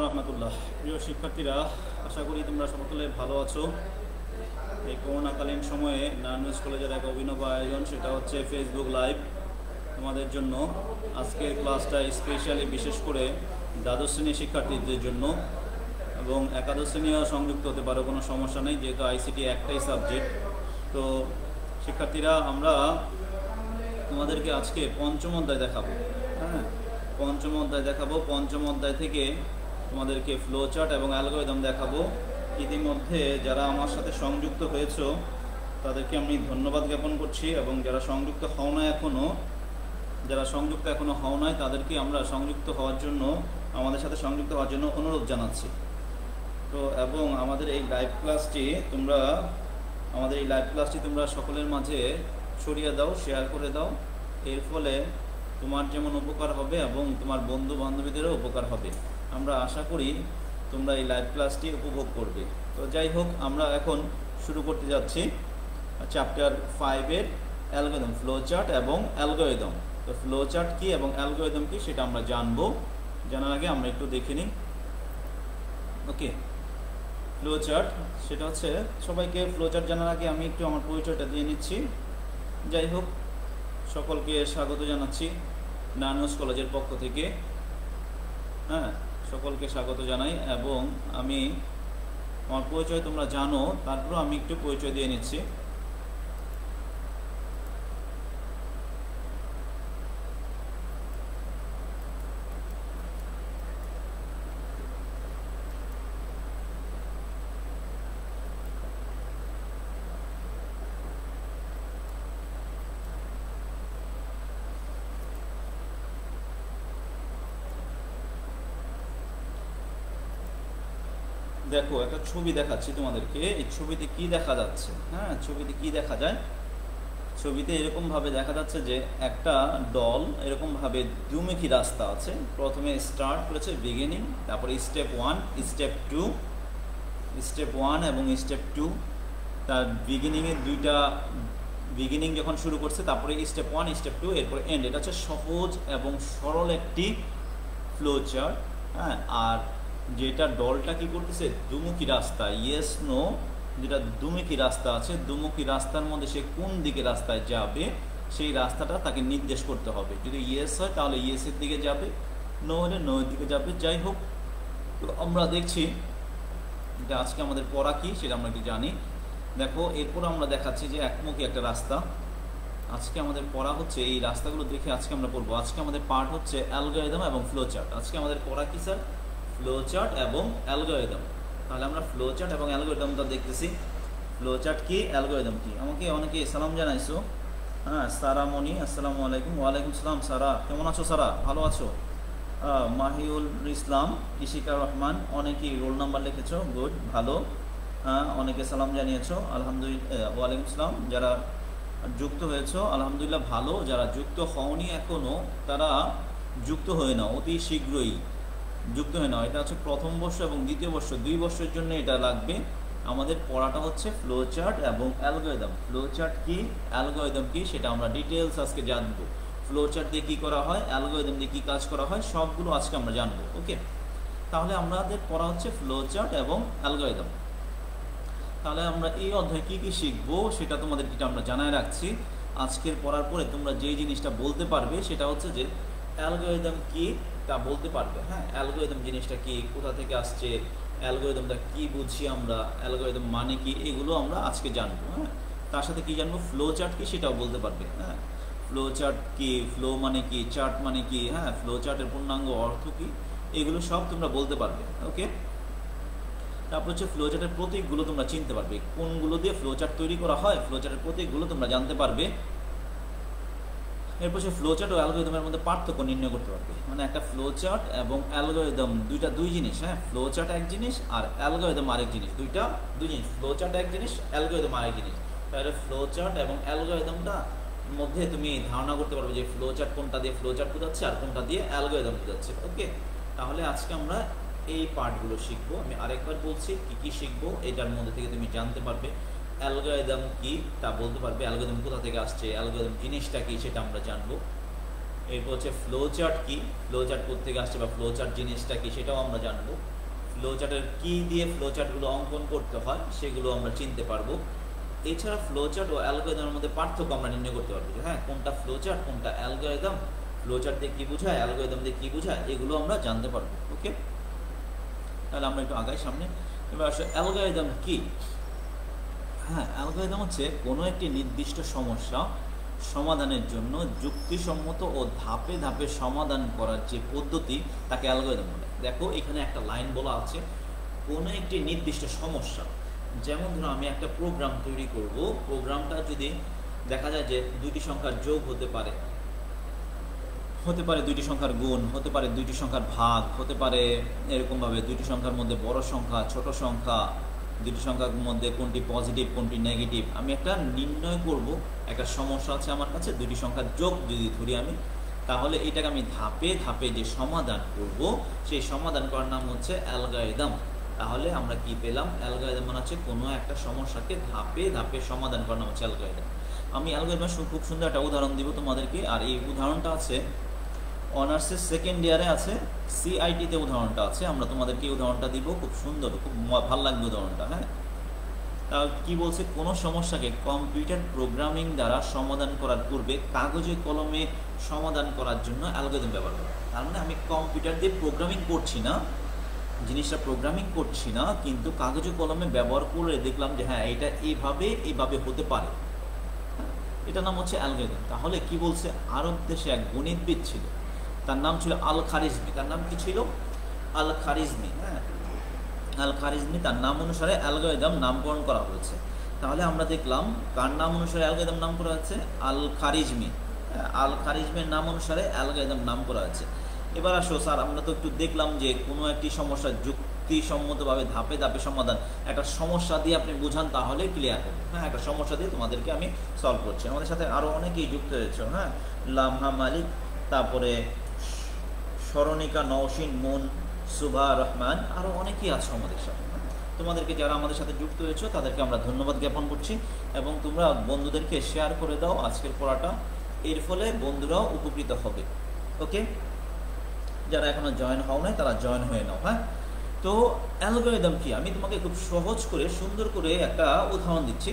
রহমতুল্লাহ। প্রিয় শিক্ষার্থীরা, আশা করি তোমরা সকলে ভালো আছো। এই করোনাকালীন সময়ে নারায়ণগঞ্জ কলেজের এক অভিনব আয়োজন, সেটা হচ্ছে ফেসবুক লাইভ তোমাদের জন্য। আজকের ক্লাসটা স্পেশালি বিশেষ করে দ্বাদশ শ্রেণীর শিক্ষার্থীদের জন্য, এবং একাদশ শ্রেণীও সংযুক্ত হতে পারো, কোনো সমস্যা নেই, যেহেতু আইসিটি একটাই সাবজেক্ট। তো শিক্ষার্থীরা, আমরা তোমাদেরকে আজকে পঞ্চম অধ্যায় দেখাবো। হ্যাঁ, পঞ্চম অধ্যায় দেখাবো। পঞ্চম অধ্যায় থেকে তোমাদেরকে ফ্লো চার্ট এবং অ্যালগরিদম দেখাবো। ইতিমধ্যে যারা আমার সাথে সংযুক্ত হয়েছো তাদেরকে আমি ধন্যবাদ জ্ঞাপন করছি, এবং যারা সংযুক্ত হও না এখনও, হও নাই, তাদেরকে আমরা সংযুক্ত হওয়ার জন্য, আমাদের সাথে সংযুক্ত হওয়ার জন্য অনুরোধ জানাচ্ছি। তো এবং আমাদের এই লাইভ ক্লাসটি তোমরা সকলের মাঝে ছড়িয়ে দাও, শেয়ার করে দাও। এর ফলে তোমার যেমন উপকার হবে এবং তোমার বন্ধু বান্ধবীদেরও উপকার হবে। আমরা আশা করি তোমরা এই লাইভ ক্লাসটি উপভোগ করবে। তো যাই হোক, আমরা এখন শুরু করতে যাচ্ছি চ্যাপ্টার 5-এর অ্যালগরিদম, ফ্লো চার্ট এবং অ্যালগরিদম। তো ফ্লো চার্ট কী এবং অ্যালগরিদম কী সেটা আমরা জানবো। জানার আগে আমরা একটু দেখে নিই। ওকে, ফ্লো চার্ট সেটা হচ্ছে, সবাইকে ফ্লো চার্ট জানার আগে আমি একটু আমার পরিচয়টা দিয়ে নিচ্ছি। যাই হোক, সকলকে স্বাগত জানাচ্ছি নারায়ণগঞ্জ কলেজের পক্ষ থেকে। হ্যাঁ, সকলকে স্বাগত জানাই, এবং আমি আমার পরিচয় তোমরা জানো, তারপরেও আমি একটু পরিচয় দিয়ে নিচ্ছি। দেখো, একটা ছবি দেখাচ্ছি তোমাদেরকে। এই ছবিতে কি দেখা যাচ্ছে? হ্যাঁ, ছবিতে কি দেখা যায়? ছবিতে এরকমভাবে দেখা যাচ্ছে যে একটা দল, এরকমভাবে দুমুখী রাস্তা আছে। প্রথমে স্টার্ট করেছে বিগিনিং, তারপরে স্টেপ 1, স্টেপ 1 এবং স্টেপ 2। তার বিগিনিং যখন শুরু করছে, তারপরে স্টেপ 1, স্টেপ 2, এরপরে এন্ড। এটা হচ্ছে সহজ এবং সরল একটি ফ্লো চার্ট। হ্যাঁ, আর যেটা দলটা কি করতেছে, দুমুখী রাস্তা, ইয়েস নো, যেটা দুমুখী রাস্তা আছে, দুমুখী রাস্তার মধ্যে সে কোন দিকে রাস্তায় যাবে সেই রাস্তাটা তাকে নির্দেশ করতে হবে। যদি ইয়েস হয় তাহলে ইয়েসের দিকে যাবে, নো হলে নো এর দিকে যাবে। যাই হোক, তো আমরা দেখছি যে আজকে আমাদের পড়া কি সেটা আমরা একটু জানি। দেখো, এরপর আমরা দেখাচ্ছি যে একমুখী একটা রাস্তা। আজকে আমাদের পড়া হচ্ছে এই রাস্তাগুলো দেখে আজকে আমরা পড়বো। আজকে আমাদের পার্ট হচ্ছে অ্যালগরিদম এবং ফ্লো চার্ট। আজকে আমাদের পড়া কি স্যার? ফ্লো চার্ট এবং অ্যালগরিদম। তাহলে আমরা ফ্লো চার্ট এবং অ্যালগরিদমটা দেখতেছি। ফ্লো চার্ট কি, অ্যালগরিদম কি? আমাকে অনেকে সালাম জানাইছো। হ্যাঁ, সারা মনি, আসসালামু আলাইকুম। ওয়ালাইকুম সালাম। সারা, কেমন আছো? সারা, ভালো আছো? মাহিউল ইসলাম, ইশিকা রহমান, অনেকেই রোল নাম্বার লিখেছো, গুড, ভালো। হ্যাঁ, অনেকে সালাম জানিয়েছো, আলহামদুলিল্লাহ। ওয়ালাইকুম সালাম। যারা যুক্ত হয়েছো আলহামদুলিল্লাহ, ভালো। যারা যুক্ত হওনি এখনও, তারা যুক্ত হয়ে নাও, অতি শীঘ্রই যুক্ত হয়ে নাও। এটা হচ্ছে প্রথম বর্ষ এবং দ্বিতীয় বর্ষ, 2 বর্ষের জন্য এটা লাগবে। আমাদের পড়াটা হচ্ছে ফ্লো চার্ট এবং অ্যালগরিদম। ফ্লো চার্ট কি, অ্যালগরিদম কি, সেটা আমরা ডিটেলস আজকে জানবো। ফ্লো চার্ট দিয়ে কী করা হয়, অ্যালগরিদম দিয়ে কী কাজ করা হয়, সবগুলো আজকে আমরা জানবো। ওকে, তাহলে আমাদের পড়া হচ্ছে ফ্লো চার্ট এবং অ্যালগরিদম। তাহলে আমরা এই অধ্যায়ে কী কী শিখবো সেটা তোমাদেরকে আমরা জানায় রাখছি। আজকের পড়ার পরে তোমরা যেই জিনিসটা বলতে পারবে সেটা হচ্ছে যে অ্যালগরিদম কি তা বলতে পারবে। হ্যাঁ, অ্যালগরিদম জিনিসটা কি, কোথা থেকে আসছে, অ্যালগরিদমটা কি বুঝি আমরা, অ্যালগরিদম মানে কি, এগুলো আমরা আজকে জানবো। হ্যাঁ, তার সাথে কি জানবো, ফ্লো চার্ট কি সেটাও বলতে পারবে। হ্যাঁ, ফ্লো চার্ট কি, ফ্লো মানে কি, চার্ট মানে কি, হ্যাঁ, ফ্লো চার্টের পূর্ণাঙ্গ অর্থ কি, এগুলো সব তোমরা বলতে পারবে। ওকে, তারপর হচ্ছে ফ্লো চার্টের প্রতীকগুলো তোমরা চিনতে পারবে, কোনগুলো দিয়ে ফ্লো চার্ট তৈরি করা হয়, ফ্লো চার্টের প্রতীকগুলো তোমরা জানতে পারবে। এরপর সে ফ্লো চার্ট ও অ্যালগরিদমের মধ্যে পার্থক্য নির্ণয় করতে পারবে। মানে একটা ফ্লো চার্ট এবং অ্যালগরিদম দুই জিনিস। হ্যাঁ, ফ্লো চার্ট এক জিনিস আর অ্যালগরিদম আরেক জিনিস, দুই জিনিস। ফ্লো চার্ট এক জিনিস, অ্যালগরিদম আরেক জিনিস। তাহলে ফ্লো চার্ট এবং অ্যালগরিদমটা মধ্যে তুমি ধারণা করতে পারবে যে ফ্লো চার্ট কোনটা দিয়ে ফ্লো চার্ট বোঝাচ্ছে আর কোনটা দিয়ে অ্যালগরিদম বোঝাচ্ছে। ওকে, তাহলে আজকে আমরা এই পার্টগুলো শিখবো। আমি আরেকবার বলছি কি কি শিখবো, এটার মধ্যে থেকে তুমি জানতে পারবে অ্যালগরিদম কি তা বলতে পারবে, অ্যালগরিদম কোথা থেকে আসছে, অ্যালগরিদম জিনিসটা কি সেটা আমরা জানবো। এরপর হচ্ছে ফ্লো চার্ট কি, ফ্লো চার্ট কোত্থেকে আসছে বা ফ্লো চার্ট জিনিসটা কি সেটাও আমরা জানবো। ফ্লো চার্টের কী দিয়ে ফ্লো চার্টগুলো অঙ্কন করতে হয় সেগুলো আমরা চিনতে পারবো। এছাড়া ফ্লো চার্ট ও অ্যালগরিদমের মধ্যে পার্থক্য আমরা নির্ণয় করতে পারবো যে হ্যাঁ কোনটা ফ্লো চার্ট কোনটা অ্যালগরিদম, ফ্লো চার্ট দিয়ে কী বোঝায় অ্যালগরিদম দিয়ে কী বোঝায় এগুলো আমরা জানতে পারবো। ওকে, তাহলে আমরা একটু আগাই সামনে। এবার আসলে অ্যালগরিদম কি? হ্যাঁ, অ্যালগরিদম হচ্ছে কোনো একটি নির্দিষ্ট সমস্যা সমাধানের জন্য যুক্তিসম্মত ও ধাপে ধাপে সমাধান করার যে পদ্ধতি তাকে অ্যালগরিদম বলে। দেখো এখানে একটা লাইন বলা আছে, কোনো একটি নির্দিষ্ট সমস্যা, যেমন ধরো আমি একটা প্রোগ্রাম তৈরি করব, প্রোগ্রামটা যদি দেখা যায় যে দুইটি সংখ্যার যোগ হতে পারে, হতে পারে দুইটি সংখ্যার গুণ, হতে পারে দুইটি সংখ্যার ভাগ, হতে পারে এরকমভাবে দুইটি সংখ্যার মধ্যে বড় সংখ্যা ছোট সংখ্যা, দুটি সংখ্যার মধ্যে কোনটি পজিটিভ কোনটি নেগেটিভ, আমি একটা নির্ণয় করব। একটা সমস্যা আছে আমার কাছে, দুটি সংখ্যার যোগ যদি ধরি আমি, তাহলে এটাকে আমি ধাপে ধাপে যে সমাধান করব সেই সমাধান করার নাম হচ্ছে অ্যালগরিদম। তাহলে আমরা কি পেলাম? অ্যালগরিদম মানে হচ্ছে কোনো একটা সমস্যাকে ধাপে ধাপে সমাধান করার নাম হচ্ছে অ্যালগরিদম। আমি অ্যালগরিদমের খুব সুন্দর একটা উদাহরণ দিব তোমাদেরকে, আর এই উদাহরণটা আছে অনার্সের সেকেন্ড ইয়ারে আছে, সিআইটিতে উদাহরণটা আছে। আমরা তোমাদেরকে এই উদাহরণটা দিব, খুব সুন্দর, খুব ভালো লাগবে উদাহরণটা। হ্যাঁ, তা কি বলছে, কোনো সমস্যাকে কম্পিউটার প্রোগ্রামিং দ্বারা সমাধান করার পূর্বে কাগজে কলমে সমাধান করার জন্য অ্যালগরিদম ব্যবহার করা। তার মানে আমি কম্পিউটার দিয়ে প্রোগ্রামিং করছি না, জিনিসটা প্রোগ্রামিং করছি না, কিন্তু কাগজে কলমে ব্যবহার করে দেখলাম যে হ্যাঁ এটা এইভাবে হতে পারে, এটার নাম হচ্ছে অ্যালগরিদম। তাহলে কি বলছে, আরব দেশে এক গণিতবিদ ছিল, তার নাম ছিল আল খারিজমি। তার নাম কি ছিল? আল খারিজমি। হ্যাঁ, আল খারিজমি, তার নাম অনুসারে অ্যালগরিদম নামকরণ করা হয়েছে। তাহলে আমরা দেখলাম কার নাম অনুসারে অ্যালগরিদম নাম করা হয়েছে? আল খারিজমি। আল খারিজমির নাম অনুসারে অ্যালগরিদম নাম করা হয়েছে। এবার আসো স্যার, আমরা তো একটু দেখলাম যে কোনো একটি সমস্যার যুক্তিসম্মতভাবে ধাপে ধাপে সমাধান, একটা সমস্যা দিয়ে আপনি বুঝান তাহলে ক্লিয়ার হবে। হ্যাঁ, একটা সমস্যা দিয়ে তোমাদেরকে আমি সলভ করছি। আমাদের সাথে আরও অনেকেই যুক্ত হয়েছে। হ্যাঁ, লামহা মালিক, তারপরে স্মরণিকা নওশিন, মুন, সুভা রহমান, আরও অনেকেই আছে আমাদের সাথে। তোমাদেরকে যারা আমাদের সাথে যুক্ত হয়েছে তাদেরকে আমরা ধন্যবাদ জ্ঞাপন করছি, এবং তোমরা বন্ধুদেরকে শেয়ার করে দাও আজকের পড়াটা, এর ফলে বন্ধুরাও উপকৃত হবে। ওকে, যারা এখনো জয়েন হও নাই তারা জয়েন হয়ে নাও। হ্যাঁ, তো অ্যালগরিদম কি আমি তোমাকে খুব সহজ করে সুন্দর করে একটা উদাহরণ দিচ্ছি।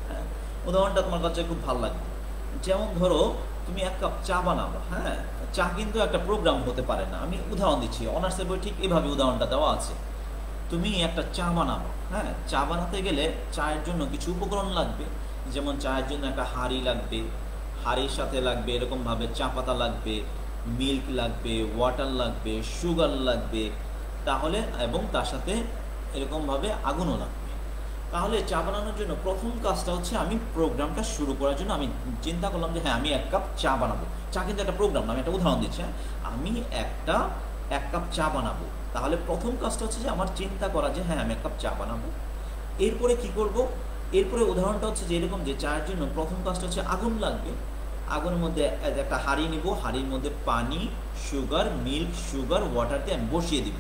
হ্যাঁ, উদাহরণটা তোমার কাছে খুব ভালো লাগবে। যেমন ধরো তুমি এক কাপ চা বানাবো। হ্যাঁ, চা কিন্তু একটা প্রোগ্রাম হতে পারে না। আমি উদাহরণ দিচ্ছি, অনার্সের বই ঠিক এভাবে উদাহরণটা দেওয়া আছে। তুমি একটা চা বানাবো। হ্যাঁ, চা বানাতে গেলে চায়ের জন্য কিছু উপকরণ লাগবে, যেমন চায়ের জন্য একটা হাঁড়ি লাগবে, হাঁড়ির সাথে লাগবে এরকমভাবে চা পাতা লাগবে, মিল্ক লাগবে, ওয়াটার লাগবে, সুগার লাগবে, তাহলে এবং তার সাথে এরকমভাবে আগুনও লাগবে। তাহলে চা বানানোর জন্য প্রথম কাজটা হচ্ছে আমি প্রোগ্রামটা শুরু করার জন্য আমি চিন্তা করলাম যে হ্যাঁ আমি এক কাপ চা বানাবো। চা কিন্তু একটা প্রোগ্রাম না, আমি একটা উদাহরণ দিচ্ছি। হ্যাঁ, আমি এক কাপ চা বানাবো। তাহলে প্রথম কাজটা হচ্ছে যে আমার চিন্তা করা যে হ্যাঁ আমি এক কাপ চা বানাবো। এরপরে কি করব? এরপরে উদাহরণটা হচ্ছে যে এরকম যে চায়ের জন্য প্রথম কাজটা হচ্ছে আগুন লাগবে। আগুনের মধ্যে একটা হাঁড়ি নিব, হাঁড়ির মধ্যে পানি, সুগার, মিল্ক, সুগার, ওয়াটার দিয়ে আমি বসিয়ে দিব।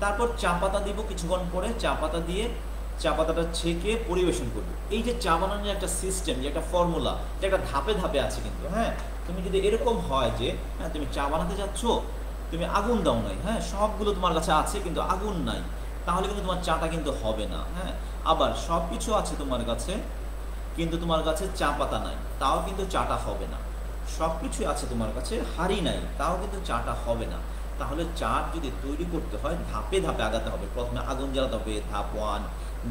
তারপর চা পাতা দিব, কিছুক্ষণ পরে চা পাতা দিয়ে চা পাতাটা ছেঁকে পরিবেশন করবে। এই যে চা বানানোর একটা সিস্টেম, যে একটা ফর্মুলা, যে একটা ধাপে ধাপে আছে কিন্তু। হ্যাঁ, তুমি যদি এরকম হয় যে হ্যাঁ তুমি চা বানাতে যাচ্ছ, তুমি আগুন দাও নাই, হ্যাঁ সবগুলো তোমার কাছে আছে কিন্তু আগুন নাই, তাহলে কিন্তু তোমার চাটা কিন্তু হবে না। হ্যাঁ, আবার সব কিছু আছে তোমার কাছে কিন্তু তোমার কাছে চা পাতা নাই, তাও কিন্তু চাটা হবে না। সব কিছুই আছে তোমার কাছে, হাঁড়ি নাই, তাও কিন্তু চাটা হবে না। তাহলে চা যদি তৈরি করতে হয় ধাপে ধাপে আগাতে হবে। প্রথমে আগুন জ্বালাতে হবে, ধাপ 1,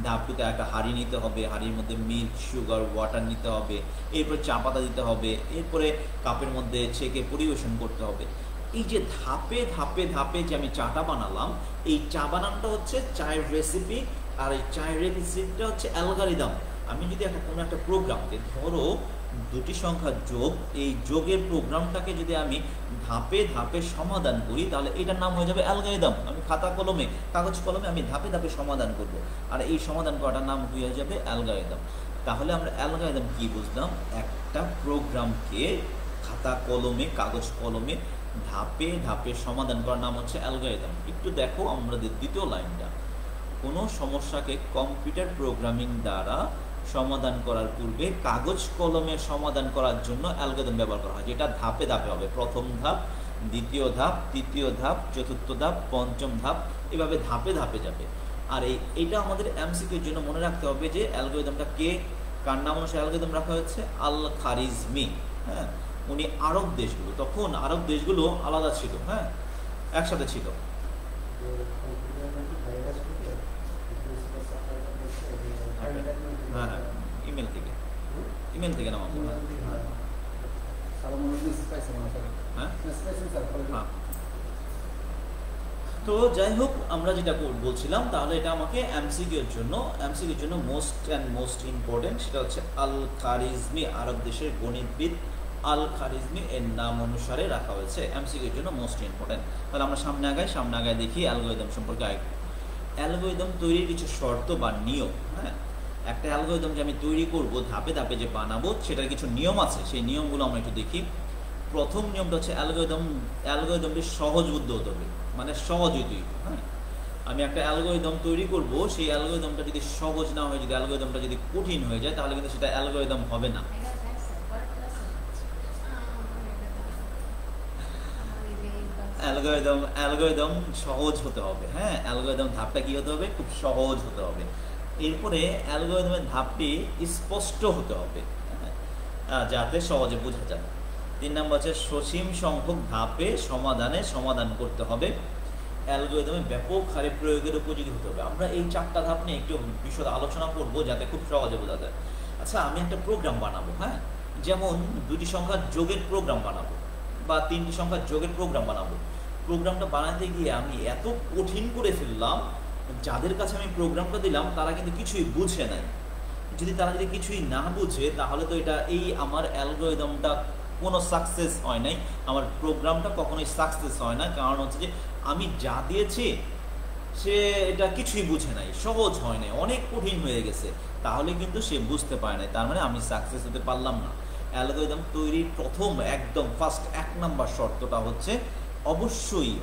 ধাপ 2তে একটা হাঁড়ি নিতে হবে, হাঁড়ির মধ্যে মিল্ক, সুগার, ওয়াটার নিতে হবে, এরপর চা পাতা দিতে হবে, এরপরে কাপের মধ্যে ছেঁকে পরিবেশন করতে হবে। এই যে ধাপে ধাপে ধাপে যে আমি চাটা বানালাম, এই চা বানানোটা হচ্ছে চায়ের রেসিপি, আর এই চায়ের রেসিপিটা হচ্ছে অ্যালগরিদম। আমি যদি কোনো একটা প্রোগ্রামকে ধরো দুটি সংখ্যার যোগ, এই যোগের প্রোগ্রামটাকে যদি আমি ধাপে ধাপে সমাধান করি তাহলে এটার নাম হয়ে যাবে অ্যালগরিদম। আমি কাগজ কলমে আমি ধাপে ধাপে সমাধান করব, আর এই সমাধান করাটার নাম হয়ে যাবে অ্যালগরিদম। তাহলে আমরা অ্যালগরিদম কি বুঝলাম? একটা প্রোগ্রামকে খাতা কলমে, কাগজ কলমে ধাপে ধাপে সমাধান করার নাম হচ্ছে অ্যালগরিদম। একটু দেখো আমাদের দ্বিতীয় লাইনটা, কোনো সমস্যাকে কম্পিউটার প্রোগ্রামিং দ্বারা সমাধান করার পূর্বে কাগজ কলমে সমাধান করার জন্য অ্যালগরিদম ব্যবহার করা হয়, যেটা ধাপে ধাপে হবে। প্রথম ধাপ, দ্বিতীয় ধাপ, তৃতীয় ধাপ, চতুর্থ ধাপ, পঞ্চম ধাপ, এভাবে ধাপে ধাপে যাবে। আর এইটা আমাদের এমসিকিউর জন্য মনে রাখতে হবে যে অ্যালগরিদমটা কার নাম অনুসারে অ্যালগরিদম রাখা হয়েছে? আল খারিজমি। হ্যাঁ, উনি আরব দেশগুলো, তখন আরব দেশগুলো আলাদা ছিল, হ্যাঁ, একসাথে ছিল। হ্যাঁ, ইমেল থেকে নামাবো। হ্যাঁ, তো যাই হোক, আমরা যেটা বলছিলাম, তাহলে এটা আমাকে এমসিকিউর জন্য মোস্ট ইম্পর্টেন্ট, সেটা হচ্ছে আল খারিজমি, আরব দেশের গণিতবিদ আল খারিজমি এর নাম অনুসারে রাখা হয়েছে, এমসিকিউর জন্য মোস্ট ইম্পর্টেন্ট। তাহলে আমরা সামনে আগাই দেখি অ্যালগরিদম সম্পর্কে। অ্যালগরিদম তৈরির কিছু শর্ত বা নিয়ম। হ্যাঁ, একটা অ্যালগরিদম যে আমি তৈরি করব, ধাপে ধাপে যে বানাবো, সেটার কিছু নিয়ম আছে। সেই নিয়মগুলো আমরা একটু দেখি। প্রথম নিয়মটা হচ্ছে অ্যালগরিদমটি সহজবুদ্ধ হতে হবে, মানে সহজই তৈরি। হ্যাঁ, আমি একটা অ্যালগরিদম তৈরি করব, সেই অ্যালগরিদমটা যদি সহজ না হয়, যদি অ্যালগরিদমটা যদি কঠিন হয়ে যায়, তাহলে কিন্তু সেটা অ্যালগরিদম হবে না। অ্যালগরিদম সহজ হতে হবে। হ্যাঁ, অ্যালগরিদম ধাপটা কি হতে হবে? খুব সহজ হতে হবে। এরপরে অ্যালগরিদমের ধাপটি স্পষ্ট হতে হবে, যাতে সহজে বোঝা যায়। 3 নম্বর হচ্ছে সসীম সংখ্যক ধাপে সমাধান করতে হবে। অ্যালগরিদমে ব্যাপক হারে প্রয়োগের উপযোগী হতে হবে। আমরা এই 4টা ধাপ নিয়ে একটু বিশদ আলোচনা করব, যাতে খুব সহজে বোঝা যায়। আচ্ছা, আমি একটা প্রোগ্রাম বানাবো, হ্যাঁ, যেমন 2টি সংখ্যার যোগের প্রোগ্রাম বানাবো বা 3টি সংখ্যার যোগের প্রোগ্রাম বানাবো। প্রোগ্রামটা বানাতে গিয়ে আমি এত কঠিন করে ফেললাম, যাদের কাছে আমি প্রোগ্রামটা দিলাম তারা কিন্তু কিছুই বুঝে নাই। তারা যদি কিছুই না বুঝে, তাহলে তো আমার অ্যালগরিদমটা কোনো সাকসেস হয় নাই, আমার প্রোগ্রামটা কখনোই সাকসেস হয় না। কারণ হচ্ছে যে আমি যা দিয়েছি সে এটা কিছুই বুঝে নাই, সহজ হয় নাই, অনেক কঠিন হয়ে গেছে, তাহলে কিন্তু সে বুঝতে পারে নাই, তার মানে আমি সাকসেস হতে পারলাম না। অ্যালগরিদম তৈরির প্রথম একদম ফার্স্ট 1 নম্বর শর্তটা হচ্ছে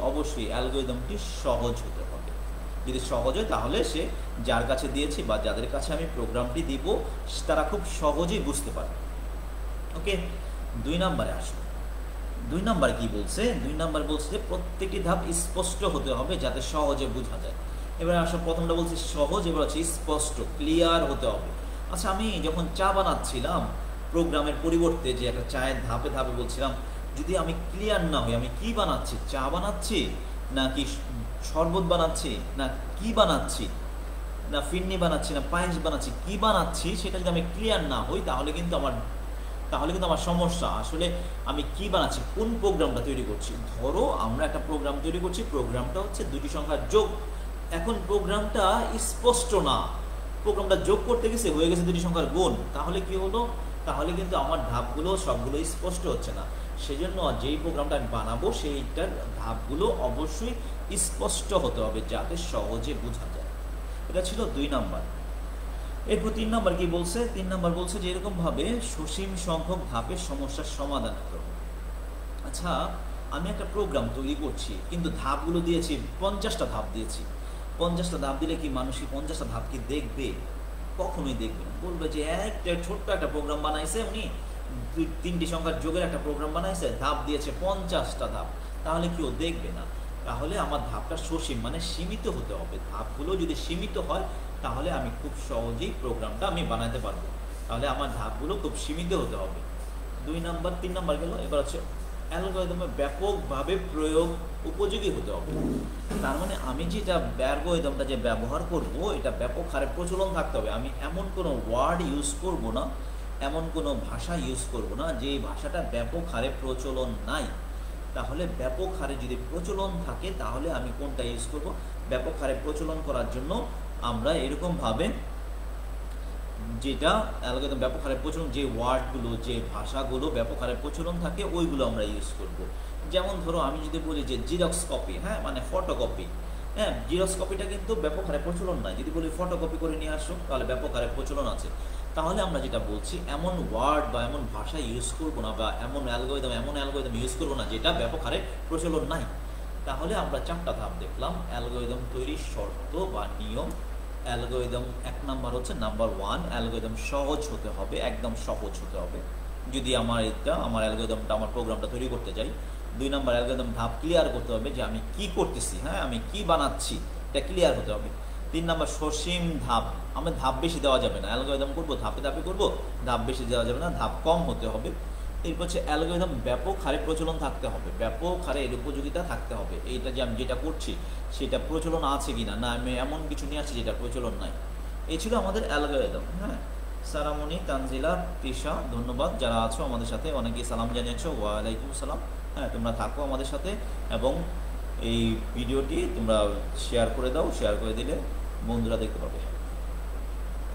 অবশ্যই অ্যালগরিদমটি সহজ হতে হবে। যদি সহজ হয়, তাহলে সে যার কাছে দিয়েছি বা যাদের কাছে আমি প্রোগ্রামটি দিব, তারা খুব সহজেই বুঝতে পারবে। ওকে, 2 নম্বরে আসো। 2 নম্বর কি বলছে? 2 নম্বর বলছে যে প্রত্যেকটি ধাপ স্পষ্ট হতে হবে, যাতে সহজে বোঝা যায়। এবার আসো, প্রথমটা বলছে সহজ, এবার হচ্ছে স্পষ্ট, ক্লিয়ার হতে হবে। আচ্ছা, আমি যখন চা বানাচ্ছিলাম, প্রোগ্রামের পরিবর্তে যে একটা চায়ের ধাপে ধাপে বলছিলাম, যদি আমি ক্লিয়ার না হই, আমি কি বানাচ্ছি, চা বানাচ্ছি নাকি শরবত বানাচ্ছি না কি বানাচ্ছি, না ফিরনি বানাচ্ছি না পায়েস বানাচ্ছি, কি বানাচ্ছি, সেটা যদি আমি ক্লিয়ার না হই, তাহলে কিন্তু আমার সমস্যা। আসলে আমি কি বানাচ্ছি, কোন প্রোগ্রামটা তৈরি করছি। ধরো আমরা একটা প্রোগ্রাম তৈরি করছি, প্রোগ্রামটা হচ্ছে 2টি সংখ্যার যোগ। এখন প্রোগ্রামটা স্পষ্ট না, প্রোগ্রামটা যোগ করতে গেছে হয়ে গেছে 2টি সংখ্যার গুণ, তাহলে কি হলো? তাহলে কিন্তু আমার ধাপগুলো সবগুলো স্পষ্ট হচ্ছে না। সেজন্য যেই প্রোগ্রামটা আমি বানাবো, সেইটার ধাপগুলো অবশ্যই স্পষ্ট হতে হবে, যাতে সহজে বোঝা যায়। এটা ছিল 2 নম্বর। এরপর 3 নম্বর কি বলছে? 3 নম্বর বলছে যে এরকমভাবে সসীম সংখ্যক ধাপের সমস্যার সমাধান করব। আচ্ছা, আমি একটা প্রোগ্রাম তৈরি করছি, কিন্তু ধাপগুলো দিয়েছি 50টা ধাপ দিয়েছি। 50টা ধাপ দিলে কি মানুষ 50টা ধাপ কি দেখবে? কখনোই দেখবে না। বলবে যে একটা ছোট্ট একটা প্রোগ্রাম বানাইছে উনি, 3টি সংখ্যার যোগের একটা প্রোগ্রাম বানাইছে, ধাপ দিয়েছে 50টা ধাপ, তাহলে কেউ দেখবে না। তাহলে আমার ধাপটা সসীম, মানে সীমিত হতে হবে। ধাপগুলো যদি সীমিত হয়, তাহলে আমি খুব সহজেই প্রোগ্রামটা আমি বানাতে পারবো। তাহলে আমার ধাপগুলো খুব সীমিত হতে হবে। 2 নম্বর। 3 নম্বর গেল। এবার হচ্ছে অ্যালগরিদমে ব্যাপকভাবে প্রয়োগ উপযোগী হতে হবে। তার মানে আমি যেটা অ্যালগরিদমটা যে ব্যবহার করব, এটা ব্যাপক হারে প্রচলন থাকতে হবে। আমি এমন কোনো ওয়ার্ড ইউজ করব না, এমন কোনো ভাষা ইউজ করব না যে ভাষাটা ব্যাপক হারে প্রচলন নাই। তাহলে ব্যাপক হারে যদি প্রচলন থাকে, তাহলে আমি কোনটা ইউজ করব? ব্যাপক হারে প্রচলন করার জন্য আমরা এরকমভাবে, যেটা অ্যালগরিদম ব্যাপক হারে প্রচলন, যে ওয়ার্ডগুলো, যে ভাষাগুলো ব্যাপক হারে প্রচলন থাকে, ওইগুলো আমরা ইউজ করব। যেমন ধরো, আমি যদি বলি যে জিরক্স কপি, হ্যাঁ, মানে ফটোকপি, হ্যাঁ, জিরক্স কপিটা কিন্তু ব্যাপক হারে প্রচলন নাই। যদি বলি ফটোকপি করে নিয়ে আসো, তাহলে ব্যাপক হারে প্রচলন আছে। তাহলে আমরা যেটা বলছি, এমন ওয়ার্ড বা এমন ভাষা ইউজ করবো না, বা এমন অ্যালগরিদম ইউজ করবো না যেটা ব্যাপক হারে প্রচলন নাই। তাহলে আমরা 4টা ধাপ দেখলাম অ্যালগরিদম তৈরির শর্ত বা নিয়ম। অ্যালগোরিদম এক নাম্বার হচ্ছে নাম্বার 1, অ্যালগোরিদম সহজ হতে হবে, একদম সহজ হতে হবে যদি আমার অ্যালগোরিদমটা আমার প্রোগ্রামটা তৈরি করতে যাই। 2 নাম্বার অ্যালগোরিদম ধাপ ক্লিয়ার করতে হবে যে আমি কি করতেছি, হ্যাঁ আমি কি বানাচ্ছি এটা ক্লিয়ার হতে হবে। 3 নাম্বার সসীম ধাপ, আমরা ধাপ বেশি দেওয়া যাবে না, অ্যালগোরিদম করবো ধাপে ধাপে করবো, ধাপ বেশি দেওয়া যাবে না, ধাপ কম হতে হবে। এরপর হচ্ছে অ্যালগোরিদম ব্যাপক হারে প্রচলন থাকতে হবে, ব্যাপক হারে এর উপযোগিতা থাকতে হবে, এইটা যে আমি যেটা করছি সেটা প্রচলন আছে কিনা, না আমি এমন কিছু নিয়ে আসছি যেটা প্রচলন নাই। এই ছিল আমাদের অ্যালগোরিদম। হ্যাঁ, সারামণি, তানজিলা, তৃষা, ধন্যবাদ যারা আছো আমাদের সাথে, অনেকেই সালাম জানিয়েছো, ওয়ালাইকুম সালাম। হ্যাঁ, তোমরা থাকো আমাদের সাথে এবং এই ভিডিওটি তোমরা শেয়ার করে দাও, শেয়ার করে দিলে বন্ধুরা দেখতে পাবে।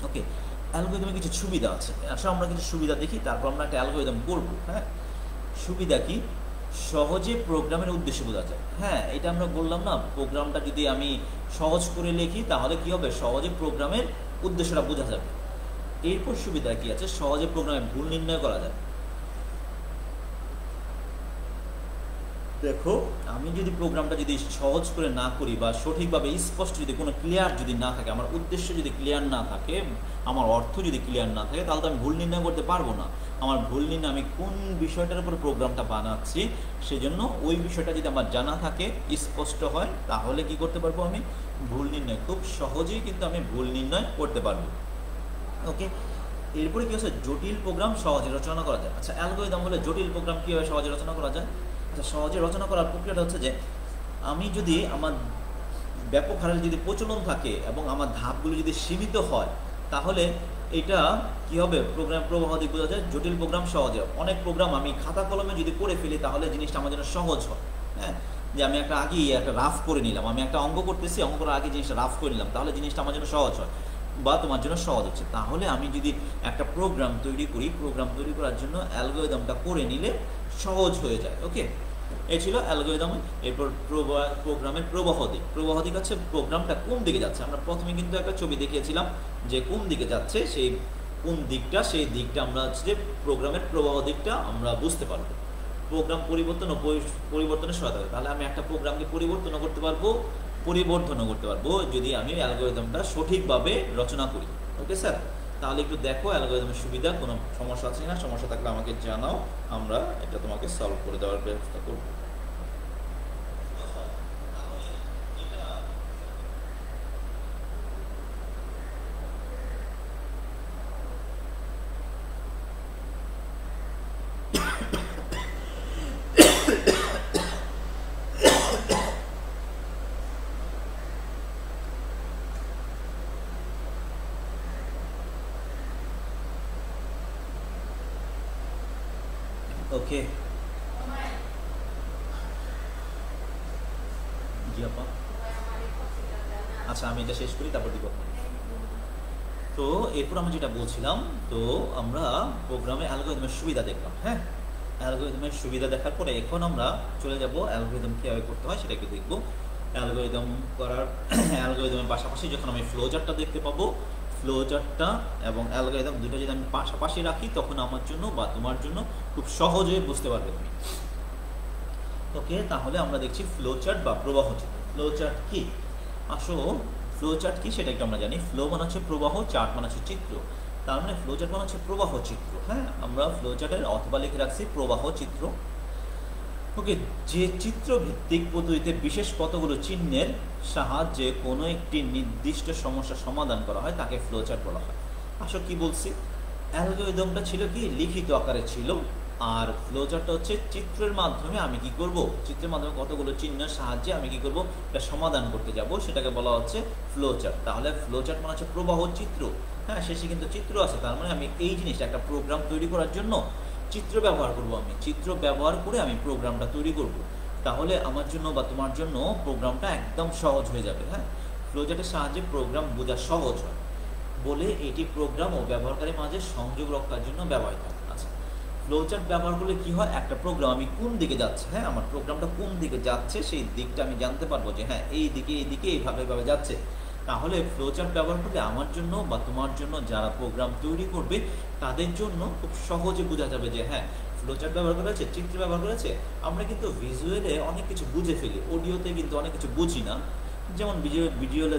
ওকে, অ্যালগোরিদমে কিছু সুবিধা আছে, আসলে আমরা কিছু সুবিধা দেখি, তারপর আমরা একটা অ্যালগোরিদম করবো। হ্যাঁ, সুবিধা কি? সহজে প্রোগ্রামের উদ্দেশ্য বোঝা যায়। হ্যাঁ, এটা আমরা বললাম না, প্রোগ্রামটা যদি আমি সহজ করে লিখি তাহলে কি হবে, সহজে প্রোগ্রামের উদ্দেশ্যটা বোঝা যাবে। এরপর সুবিধা কি আছে, সহজে প্রোগ্রামে ভুল নির্ণয় করা যায়। দেখো, আমি যদি প্রোগ্রামটা যদি সহজ করে না করি বা সঠিকভাবে স্পষ্ট যদি কোনো ক্লিয়ার যদি না থাকে, আমার উদ্দেশ্য যদি ক্লিয়ার না থাকে, আমার অর্থ যদি ক্লিয়ার না থাকে, তাহলে তো আমি ভুল নির্ণয় করতে পারবো না। আমার ভুল নির্ণয়, আমি কোন বিষয়টার উপর প্রোগ্রামটা বানাচ্ছি সেজন্য ওই বিষয়টা যদি আমার জানা থাকে, স্পষ্ট হয়, তাহলে কি করতে পারবো, আমি ভুল নির্ণয় খুব সহজেই কিন্তু আমি ভুল নির্ণয় করতে পারবো। ওকে, এরপরে কি হচ্ছে, জটিল প্রোগ্রাম সহজে রচনা করা যায়। আচ্ছা, অ্যালগোরিদম হলে জটিল প্রোগ্রাম কীভাবে সহজে রচনা করা যায়? আচ্ছা, সহজে রচনা করার প্রক্রিয়াটা হচ্ছে যে আমি যদি আমার ব্যাপক হারে যদি প্রচলন থাকে এবং আমার ধাপগুলো যদি সীমিত হয়, তাহলে এটা কি হবে, প্রোগ্রাম প্রবাহ দিক বোঝা যায়। জটিল প্রোগ্রাম সহজে, অনেক প্রোগ্রাম আমি খাতা কলমে যদি করে ফেলি তাহলে জিনিসটা আমার জন্য সহজ হয়। হ্যাঁ, যে আমি আগেই একটা রাফ করে নিলাম, আমি একটা অঙ্ক করতেছি, অঙ্ক করার আগে জিনিসটা রাফ করে নিলাম, তাহলে জিনিসটা আমার জন্য সহজ হয় বা তোমার জন্য সহজ হচ্ছে। তাহলে আমি যদি একটা প্রোগ্রাম তৈরি করি, প্রোগ্রাম তৈরি করার জন্য অ্যালগোরিদমটা করে নিলে সহজ হয়ে যায়। ওকে, এই ছিল অ্যালগোরিদম। এরপর প্রোগ্রামের প্রবাহ দিক। প্রবাহ দিক হচ্ছে প্রোগ্রামটা কোন দিকে যাচ্ছে। আমরা প্রথমে কিন্তু একটা ছবি দেখিয়েছিলাম যে কোন দিকে যাচ্ছে, সেই কোন দিকটা, সেই দিকটা আমরা হচ্ছে যে প্রোগ্রামের প্রবাহ দিকটা আমরা বুঝতে পারবো। প্রোগ্রাম পরিবর্তন ও পরিবর্তনের সহায়তা করে, তাহলে আমি একটা প্রোগ্রামকে পরিবর্তনও করতে পারবো, পরিবর্ধনও করতে পারবো যদি আমি অ্যালগোরিদমটা সঠিকভাবে রচনা করি। ওকে স্যার, তাহলে একটু দেখো অ্যালগোরিদমের সুবিধা, কোনো সমস্যা আছে না? সমস্যা থাকলে আমাকে জানাও, আমরা এটা তোমাকে সলভ করে দেওয়ার ব্যবস্থা করব। ওকে, জি আপা, আচ্ছা আমি এটা শেষ করি তারপর দিব। তো এরপর আমরা যেটা বলছিলাম, তো আমরা প্রোগ্রামে অ্যালগোরিদমের সুবিধা দেখলাম। হ্যাঁ, অ্যালগোরিদমের সুবিধা দেখার পরে এখন আমরা চলে যাব অ্যালগোরিদম কীভাবে করতে হয় সেটা একটু দেখবো। অ্যালগোরিদম করার অ্যালগোরিদমের পাশাপাশি যখন আমি ফ্লোচার্টটা দেখতে পাবো, ফ্লোচার্টটা এবং অ্যালগোরিদম দুটো যদি আমি পাশাপাশি রাখি, তখন আমার জন্য বা তোমার জন্য খুব সহজে বুঝতে পারবে তুমি। ওকে, তাহলে আমরা দেখছি ফ্লোচার্ট বা প্রবাহ চিত্র। ফ্লোচার্ট কি? আসলে ফ্লোচার্ট কি সেটা একটু আমরা জানি। ফ্লো মানে হচ্ছে প্রবাহ, চার্ট মানে হচ্ছে চিত্র, তার মানে ফ্লোচার্ট মানে হচ্ছে প্রবাহ চিত্র। হ্যাঁ, আমরা ফ্লোচার্টের অথবা লিখে রাখছি প্রবাহ চিত্র। ওকে, যে চিত্র ভিত্তিক পদ্ধতিতে বিশেষ কতগুলো চিহ্নের সাহায্যে কোনো একটি নির্দিষ্ট সমস্যা সমাধান করা হয় তাকে ফ্লোচার্ট বলা হয়। আসলে কি বলছি, অ্যালগোরিদমটা ছিল কি লিখিত আকারে ছিল, আর ফ্লোচার্টটা হচ্ছে চিত্রের মাধ্যমে আমি কি করব, চিত্রের মাধ্যমে কতগুলো চিহ্নের সাহায্যে আমি কি করব, এটা সমাধান করতে যাব, সেটাকে বলা হচ্ছে ফ্লোচার্ট। তাহলে ফ্লোচার্ট মানে হচ্ছে প্রবাহ চিত্র। হ্যাঁ, শেষে কিন্তু চিত্র আছে, তার মানে আমি এই জিনিসটা একটা প্রোগ্রাম তৈরি করার জন্য চিত্র ব্যবহার করব, আমি চিত্র ব্যবহার করে আমি প্রোগ্রামটা তৈরি করব, তাহলে আমার জন্য বা তোমার জন্য প্রোগ্রামটা একদম সহজ হয়ে যাবে। হ্যাঁ, ফ্লোচার্টের সাহায্যে প্রোগ্রাম বোঝা সহজ হয় বলে এটি প্রোগ্রাম ও ব্যবহারকারীর মাঝে সংযোগ রক্ষার জন্য ব্যবহৃত হয়। আচ্ছা, ফ্লোচার্ট ব্যবহার করলে কি হয়, একটা প্রোগ্রাম আমি কোন দিকে যাচ্ছে, হ্যাঁ আমার প্রোগ্রামটা কোন দিকে যাচ্ছে সেই দিকটা আমি জানতে পারবো যে হ্যাঁ এই দিকে এইভাবে যাচ্ছে। তাহলে ফ্লোচার্ট ব্যবহার করলে আমার জন্য বা তোমার জন্য যারা প্রোগ্রাম তৈরি করবে তাদের জন্য খুব সহজে বোঝা যাবে যে হ্যাঁ ফ্লোচার্ট ব্যবহার করেছে, চিত্র ব্যবহার করেছে। আমরা কিন্তু ভিজুয়ালে অনেক কিছু বুঝে ফেলি, অডিওতে কিন্তু অনেক কিছু বুঝি না। যেমন ভিডিওতে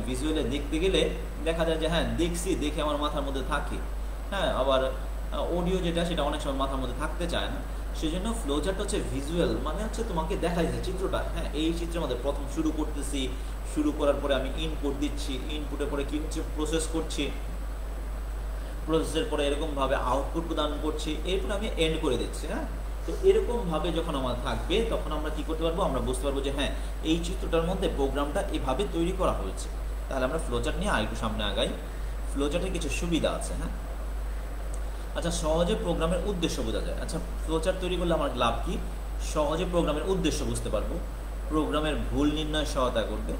ভিজুয়ালে দেখতে গেলে দেখা যায় যে হ্যাঁ দেখছি, দেখে আমার মাথার মধ্যে থাকে। হ্যাঁ, আবার অডিও যেটা সেটা অনেক সময় মাথার মধ্যে থাকতে চায় না। সেই জন্য ফ্লোচার্ট হচ্ছে ভিজুয়াল, মানে হচ্ছে তোমাকে দেখা যাচ্ছে চিত্রটা। হ্যাঁ, এই চিত্রের মধ্যে প্রথম শুরু করতেছি, শুরু করার পরে আমি ইনপুট দিচ্ছি, ইনপুটের পরে কি হচ্ছে প্রসেস করছি, প্রসেসের পরে এরকমভাবে আউটপুট প্রদান করছি, এরপর আমি এন্ড করে দিচ্ছি। হ্যাঁ, তো এরকমভাবে যখন আমার থাকবে তখন আমরা কি করতে পারবো, আমরা বুঝতে পারবো যে হ্যাঁ এই চিত্রটার মধ্যে প্রোগ্রামটা এভাবে তৈরি করা হয়েছে। তাহলে আমরা ফ্লোচার্ট নিয়ে আরেকটু সামনে আগাই। ফ্লোচার্টের কিছু সুবিধা আছে। হ্যাঁ, আচ্ছা, সহজে প্রোগ্রামের উদ্দেশ্য বোঝা যায়। আচ্ছা, ফ্লোচার্ট তৈরি করলে আমার লাভ কি? সহজে প্রোগ্রামের উদ্দেশ্য বুঝতে পারবো, প্রোগ্রামের ভুল নির্ণয় সহায়তা করবে,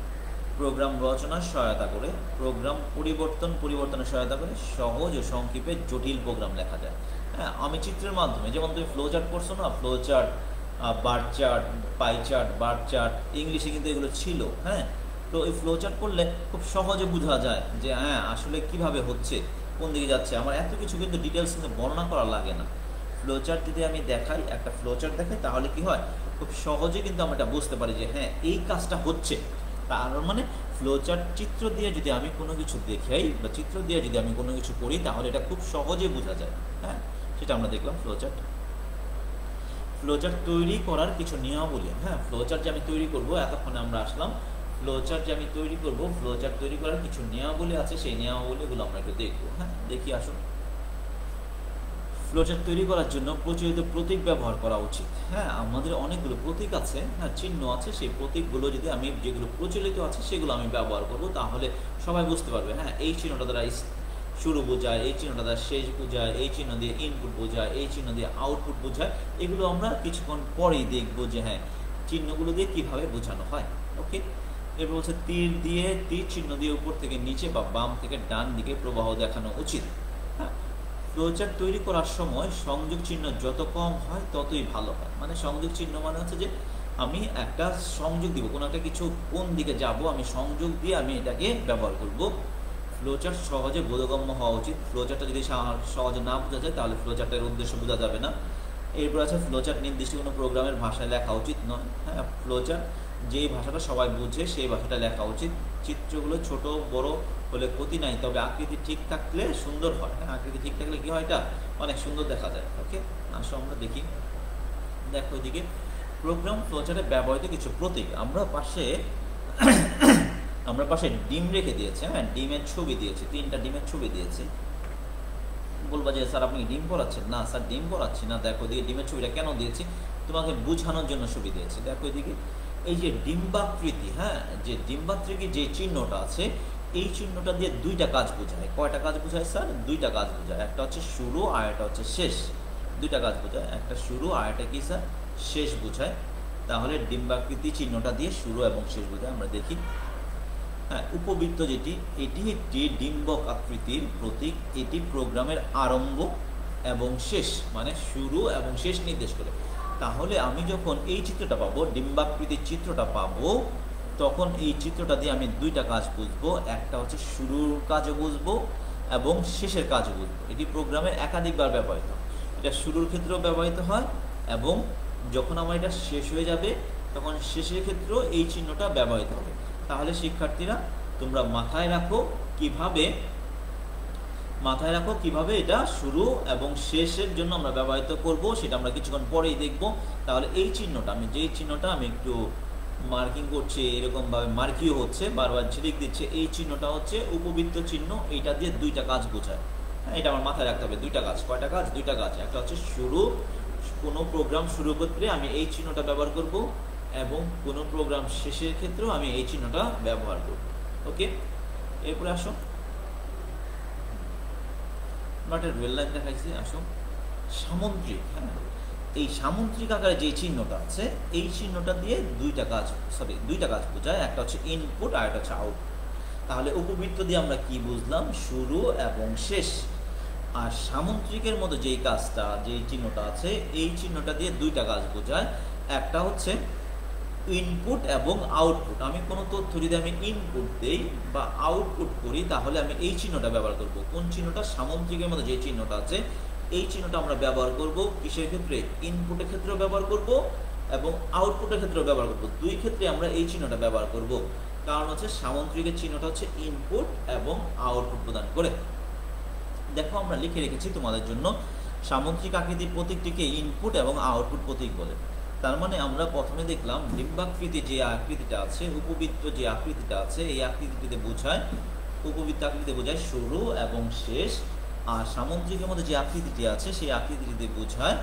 প্রোগ্রাম রচনার সহায়তা করে, প্রোগ্রাম পরিবর্তনের সহায়তা করে, সহজ ও সংক্ষেপে জটিল প্রোগ্রাম লেখা যায়। হ্যাঁ, আমি চিত্রের মাধ্যমে, যেমন তুমি ফ্লোচার্ট করছো না, flowchart, bar chart, pie chart, bar chart, ইংলিশে কিন্তু এগুলো ছিল। হ্যাঁ, তো এই ফ্লোচার্ট করলে খুব সহজে বোঝা যায় যে হ্যাঁ আসলে কিভাবে হচ্ছে, কোন দিকে যাচ্ছে। আমার এত কিছু কিন্তু ডিটেলস কিন্তু বর্ণনা করা লাগে না। ফ্লোচার্ট যদি আমি দেখাই, একটা ফ্লোচার্ট দেখাই, তাহলে কি হয়, খুব সহজে কিন্তু আমরা এটা বুঝতে পারি যে হ্যাঁ এই কাজটা হচ্ছে। তার মানে ফ্লোচার্ট চিত্র দিয়ে যদি আমি কোনো কিছু দেখাই বা চিত্র দিয়ে যদি আমি কোনো কিছু করি, তাহলে এটা খুব সহজে বোঝা যায়। হ্যাঁ, সেটা আমরা দেখলাম ফ্লোচার্ট। ফ্লোচার্ট তৈরি করার কিছু নিয়মাবলী। হ্যাঁ, ফ্লোচার্ট যে আমি তৈরি করব, এতক্ষণে আমরা আসলাম ফ্লোচার্ট যে আমি তৈরি করব, ফ্লোচার্ট তৈরি করার কিছু নিয়মাবলী আছে, সেই নিয়মাবলীগুলো আমরা একটু দেখবো। হ্যাঁ, দেখি আসুন। ফ্লোচার্ট তৈরি করার জন্য প্রচলিত প্রতীক ব্যবহার করা উচিত। হ্যাঁ, আমাদের অনেকগুলো প্রতীক আছে, হ্যাঁ চিহ্ন আছে, সেই প্রতীকগুলো যদি আমি, যেগুলো প্রচলিত আছে সেগুলো আমি ব্যবহার করব, তাহলে সবাই বুঝতে পারবে হ্যাঁ এই চিহ্নটা দ্বারা শুরু বোঝায়, এই চিহ্নটা দ্বারা শেষ বোঝায়, এই চিহ্ন দিয়ে ইনপুট বোঝায়, এই চিহ্ন দিয়ে আউটপুট বোঝায়। এগুলো আমরা কিছুক্ষণ পরেই দেখবো যে হ্যাঁ চিহ্নগুলো দিয়ে কিভাবে বোঝানো হয়। ওকে, এরপর হচ্ছে তীর চিহ্ন দিয়ে উপর থেকে নিচে বা বাম থেকে ডান দিকে প্রবাহ দেখানো উচিত। হ্যাঁ, ফ্লোচার্ট তৈরি করার সময় সংযোগ চিহ্ন যত কম হয় ততই ভালো হয়। মানে সংযোগ চিহ্ন মানে হচ্ছে যে আমি একটা সংযোগ দিব, কোনো একটা কিছু কোন দিকে যাব, আমি সংযোগ দিয়ে আমি এটাকে ব্যবহার করব। ফ্লোচার্ট সহজে বোধগম্য হওয়া উচিত। ফ্লোচার্টটা যদি সহজে না বোঝা যায়, তাহলে ফ্লোচার্টের উদ্দেশ্য বোঝা যাবে না। এরপর আছে ফ্লোচার্ট নির্দিষ্ট কোনো প্রোগ্রামের ভাষায় লেখা উচিত নয়। হ্যাঁ, ফ্লোচার্ট যেই ভাষাটা সবাই বুঝে সেই ভাষাটা লেখা উচিত। চিত্রগুলো ছোট বড় হলে ক্ষতি নাই, তবে আকৃতি ঠিক থাকলে সুন্দর হয়। হ্যাঁ, আকৃতি ঠিক থাকলে কি হয়, এটা অনেক সুন্দর দেখা যায়। ওকে, আসো আমরা দেখি। দেখো এদিকে প্রোগ্রাম ফ্লোচার্টে ব্যবহৃত কিছু প্রতীক। আমরা পাশে ডিম রেখে দিয়েছি। হ্যাঁ, ডিমের ছবি দিয়েছি, 3টা ডিমের ছবি দিয়েছি। বলবা যে স্যার আপনি ডিম পড়াচ্ছেন? না স্যার, ডিম পড়াচ্ছি না। দেখো এদিকে ডিমের ছবিটা কেন দিয়েছি, তোমাকে বোঝানোর জন্য ছবি দিয়েছি। দেখো এদিকে এই যে ডিম্বাকৃতি, হ্যাঁ যে ডিম্বাকৃতি যে চিহ্নটা আছে, এই চিহ্নটা দিয়ে 2টা কাজ বোঝায়। কয়টা কাজ বোঝায় স্যার? 2টা কাজ বোঝায়। একটা হচ্ছে শুরু আর একটা হচ্ছে শেষ। 2টা কাজ বোঝায়, একটা শুরু আর একটা কি স্যার? শেষ বোঝায়। তাহলে ডিম্বাকৃতি চিহ্নটা দিয়ে শুরু এবং শেষ বোঝায়। আমরা দেখি। হ্যাঁ, উপবৃত্ত যেটি, এটি একটি ডিম্বক আকৃতির প্রতীক। এটি প্রোগ্রামের আরম্ভ এবং শেষ, মানে শুরু এবং শেষ নির্দেশ করে। তাহলে আমি যখন এই চিত্রটা পাবো, ডিম্বাকৃতির চিত্রটা পাবো, তখন এই চিত্রটা দিয়ে আমি 2টা কাজ বুঝবো। একটা হচ্ছে শুরুর কাজও বুঝবো এবং শেষের কাজও বুঝবো। এটি প্রোগ্রামের একাধিকবার ব্যবহৃত হয়। এটা শুরুর ক্ষেত্রেও ব্যবহৃত হয় এবং যখন আমার এটা শেষ হয়ে যাবে তখন শেষের ক্ষেত্রেও এই চিহ্নটা ব্যবহৃত হবে। তাহলে শিক্ষার্থীরা তোমরা মাথায় রাখো কিভাবে এটা শুরু এবং শেষের জন্য আমরা ব্যবহৃত করব, সেটা আমরা কিছুক্ষণ পরেই দেখব। তাহলে এই চিহ্নটা, আমি যেই চিহ্নটা আমি একটু মার্কিং করছি, এরকমভাবে মার্কিও হচ্ছে, বারবার ঝিলিক দিচ্ছে, এই চিহ্নটা হচ্ছে উপবৃত্ত চিহ্ন। এইটা দিয়ে 2টা কাজ বোঝায়। হ্যাঁ, এটা আমার মাথায় রাখতে হবে। 2টা কাজ। কয়টা কাজ? 2টা কাজ। একটা হচ্ছে শুরু, কোনো প্রোগ্রাম শুরু করতে আমি এই চিহ্নটা ব্যবহার করব এবং কোনো প্রোগ্রাম শেষের ক্ষেত্রেও আমি এই চিহ্নটা ব্যবহার করব। ওকে, এরপরে আসো, আমরা একটা রেল লাইন দেখাইছি। আসো সামুদ্রিক। হ্যাঁ, এই সামুদ্রিক আকারে যে চিহ্নটা আছে, এই চিহ্নটা দিয়ে 2টা কাজ বোঝায়। একটা হচ্ছে ইনপুট আর একটা হচ্ছে আউটপুট। তাহলে উপবৃত্ত দিয়ে আমরা কি বুঝলাম? শুরু এবং শেষ। আর সামুদ্রিকের মধ্যে যেই কাজটা, যেই চিহ্নটা আছে, এই চিহ্নটা দিয়ে 2টা কাজ বোঝায়। একটা হচ্ছে ইনপুট এবং আউটপুট। আমি কোনো তথ্য যদি আমি ইনপুট দেই বা আউটপুট করি, তাহলে আমি এই চিহ্নটা ব্যবহার করব। কোন চিহ্নটা? সামুদ্রিকের মধ্যে যে চিহ্নটা আছে, এই চিহ্নটা আমরা ব্যবহার করব কিসের ক্ষেত্রে? ইনপুটের ক্ষেত্রেও ব্যবহার করব এবং আউটপুটের ক্ষেত্রেও ব্যবহার করব। 2 ক্ষেত্রে আমরা এই চিহ্নটা ব্যবহার করব। কারণ হচ্ছে সামুদ্রিকের চিহ্নটা হচ্ছে ইনপুট এবং আউটপুট প্রদান করে। দেখো আমরা লিখে রেখেছি তোমাদের জন্য, সামুদ্রিক আকৃতির প্রতীকটিকে ইনপুট এবং আউটপুট প্রতীক বলে। তার মানে আমরা প্রথমে দেখলাম ডিম্বাকৃতি যে আকৃতিটা আছে, উপবৃত্ত যে আকৃতিটা আছে, এই আকৃতিটিতে বোঝায়, উপবৃত্ত আকৃতিতে বোঝায় শুরু এবং শেষ। আর সামুদ্রিকের মধ্যে যে আকৃতিটি আছে সেই আকৃতিটিতে বোঝায়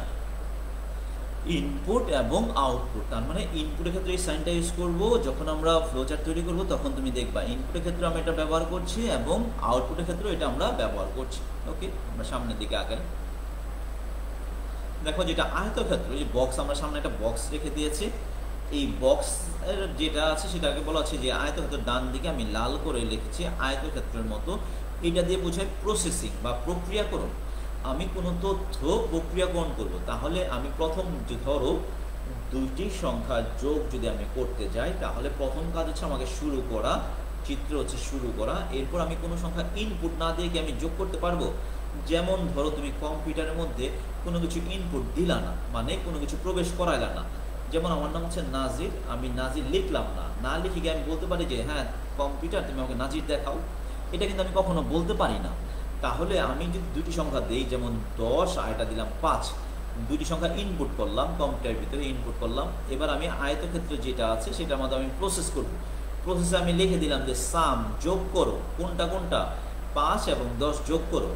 ইনপুট এবং আউটপুট। তার মানে ইনপুটের ক্ষেত্রে এই সাইনটা ইউজ করব, যখন আমরা ফ্লোচার্ট তৈরি করব তখন তুমি দেখবা ইনপুটের ক্ষেত্রে আমরা এটা ব্যবহার করছি এবং আউটপুটের ক্ষেত্রে এটা আমরা ব্যবহার করছি। ওকে, আমরা সামনের দিকে আগাই। দেখো যেটা আয়তক্ষেত্র, এই বক্স, আমরা সামনে একটা বক্স রেখে দিয়েছি। এই বক্সের যেটা আছে সেটাকে বলা হচ্ছে যে আয়তক্ষেত্র। ডান দিকে আমি লাল করে লিখেছি আয়তক্ষেত্রের মতো। এটা দিয়ে বোঝায় প্রসেসিং বা প্রক্রিয়াকরণ। আমি কোনো তথ্য প্রক্রিয়াকরণ করব, তাহলে আমি প্রথম ধরো দুইটি সংখ্যা যোগ যদি আমি করতে যাই, তাহলে প্রথম কাজ হচ্ছে আমাকে শুরু করা, চিত্র হচ্ছে শুরু করা। এরপর আমি কোনো সংখ্যা ইনপুট না দিয়ে কি আমি যোগ করতে পারবো? যেমন ধরো তুমি কম্পিউটারের মধ্যে কোনো কিছু ইনপুট দিলা না, মানে কোনো কিছু প্রবেশ করাইলা না। যেমন আমার নাম হচ্ছে নাজির, আমি নাজির লিখলাম না, না লিখে গিয়ে আমি বলতে পারি যে হ্যাঁ কম্পিউটার তুমি আমাকে নাজির দেখাও, এটা কিন্তু আমি কখনো বলতে পারি না। তাহলে আমি যদি দুটি সংখ্যা দিই, যেমন 10 আর এটা দিলাম 5, দুটি সংখ্যা ইনপুট করলাম, কম্পিউটারের ভিতরে ইনপুট করলাম। এবার আমি আয়তক্ষেত্রে যেটা আছে সেটার মধ্যে আমি প্রসেস করব। প্রসেসে আমি লিখে দিলাম যে সাম, যোগ করো, কোনটা কোনটা, 5 এবং 10 যোগ করো।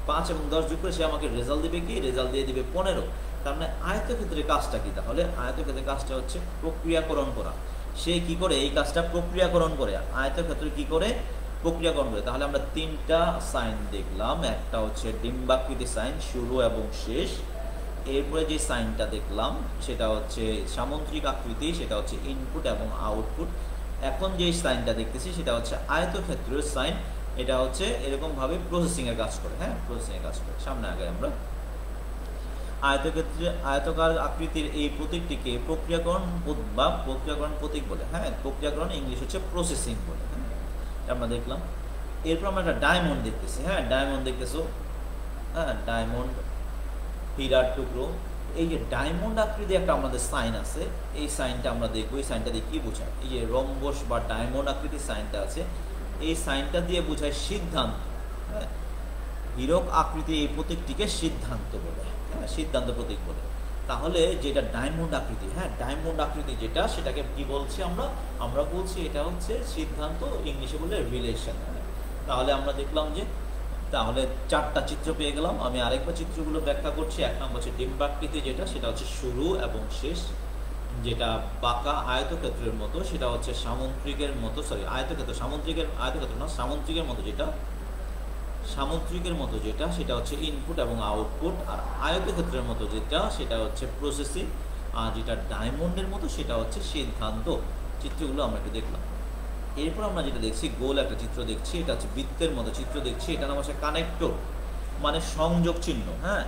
5 এবং 10 যোগ করে সে আমাকে রেজাল্ট দেবে কি? রেজাল্ট দিয়ে দিবে 15। তার মানে আয়তক্ষেত্রের কাজটা কি? তাহলে আয়তক্ষেত্রের কাজটা হচ্ছে প্রক্রিয়াকরণ করা। সে কি করে এই কাজটা প্রক্রিয়াকরণ করে? আয়তক্ষেত্র কি করে প্রক্রিয়াকরণ করে? তাহলে আমরা তিনটা সাইন দেখলাম, একটা হচ্ছে ডিম্বাকৃতি সাইন, শুরু এবং শেষ। এরপরে যে সাইনটা দেখলাম সেটা হচ্ছে সামুদ্রিক আকৃতি, সেটা হচ্ছে ইনপুট এবং আউটপুট। এখন যে সাইনটা দেখতেছি সেটা হচ্ছে আয়তক্ষেত্রের সাইন, এটা হচ্ছে এরকম ভাবে প্রসেসিং এর কাজ করে। হ্যাঁ, প্রসেসিং এর কাজ করে। সামনে আগে আমরা আয়তক্ষেত্রে আয়তকার আকৃতির এই প্রতীকটিকে প্রক্রিয়াকরণ বা প্রক্রিয়াকরণ প্রতীক বলে। হ্যাঁ, প্রক্রিয়াকরণ ইংলিশ হচ্ছে প্রসেসিং বলে। হ্যাঁ, আমরা দেখলাম। এরপর আমরা একটা ডায়মন্ড দেখতেছি। হ্যাঁ, ডায়মন্ড দেখতেছো? হ্যাঁ, ডায়মন্ড, হীরার টুকরো। এই যে ডায়মন্ড আকৃতি একটা আমাদের সাইন আছে, এই সাইনটা আমরা দেখবো। এই সাইনটা দিয়ে কি বোঝায়? এই যে রম্বস বা ডায়মন্ড আকৃতির সাইনটা আছে, এই সাইনটা দিয়ে বোঝায় সিদ্ধান্ত। হ্যাঁ, হীরক আকৃতি এই প্রতীকটিকে সিদ্ধান্ত বলে। হ্যাঁ, সিদ্ধান্ত প্রতীক বলে। তাহলে যেটা ডায়মন্ড আকৃতি, হ্যাঁ ডায়মন্ড আকৃতি যেটা, সেটাকে কি বলছি আমরা? আমরা বলছি এটা হচ্ছে সিদ্ধান্ত, ইংলিশে বলে রিলেশন। তাহলে আমরা দেখলাম যে তাহলে চারটা চিত্র পেয়ে গেলাম। আমি আরেকবার চিত্রগুলো ব্যাখ্যা করছি। এক নম্বর হচ্ছে ডিম্বাকৃতি যেটা, সেটা হচ্ছে শুরু এবং শেষ। যেটা বাঁকা আয়তক্ষেত্রের মতো সেটা হচ্ছে সামুদ্রিকের মতো, সরি আয়তক্ষেত্র, সামুদ্রিকের আয়তক্ষেত্র না, সামুদ্রিকের মতো যেটা, সামুদ্রিকের মতো যেটা সেটা হচ্ছে ইনপুট এবং আউটপুট। আর আয়তক্ষেত্রের মতো যেটা সেটা হচ্ছে প্রসেসিং। আর যেটা ডায়মন্ডের মতো সেটা হচ্ছে সিদ্ধান্ত। চিত্রগুলো আমরা একটু দেখলাম। এরপর আমরা যেটা দেখছি, গোল একটা চিত্র দেখছি, এটা হচ্ছে বৃত্তের মতো চিত্র দেখছি। এটা নাম হচ্ছে কানেক্টর, মানে সংযোগ চিহ্ন। হ্যাঁ,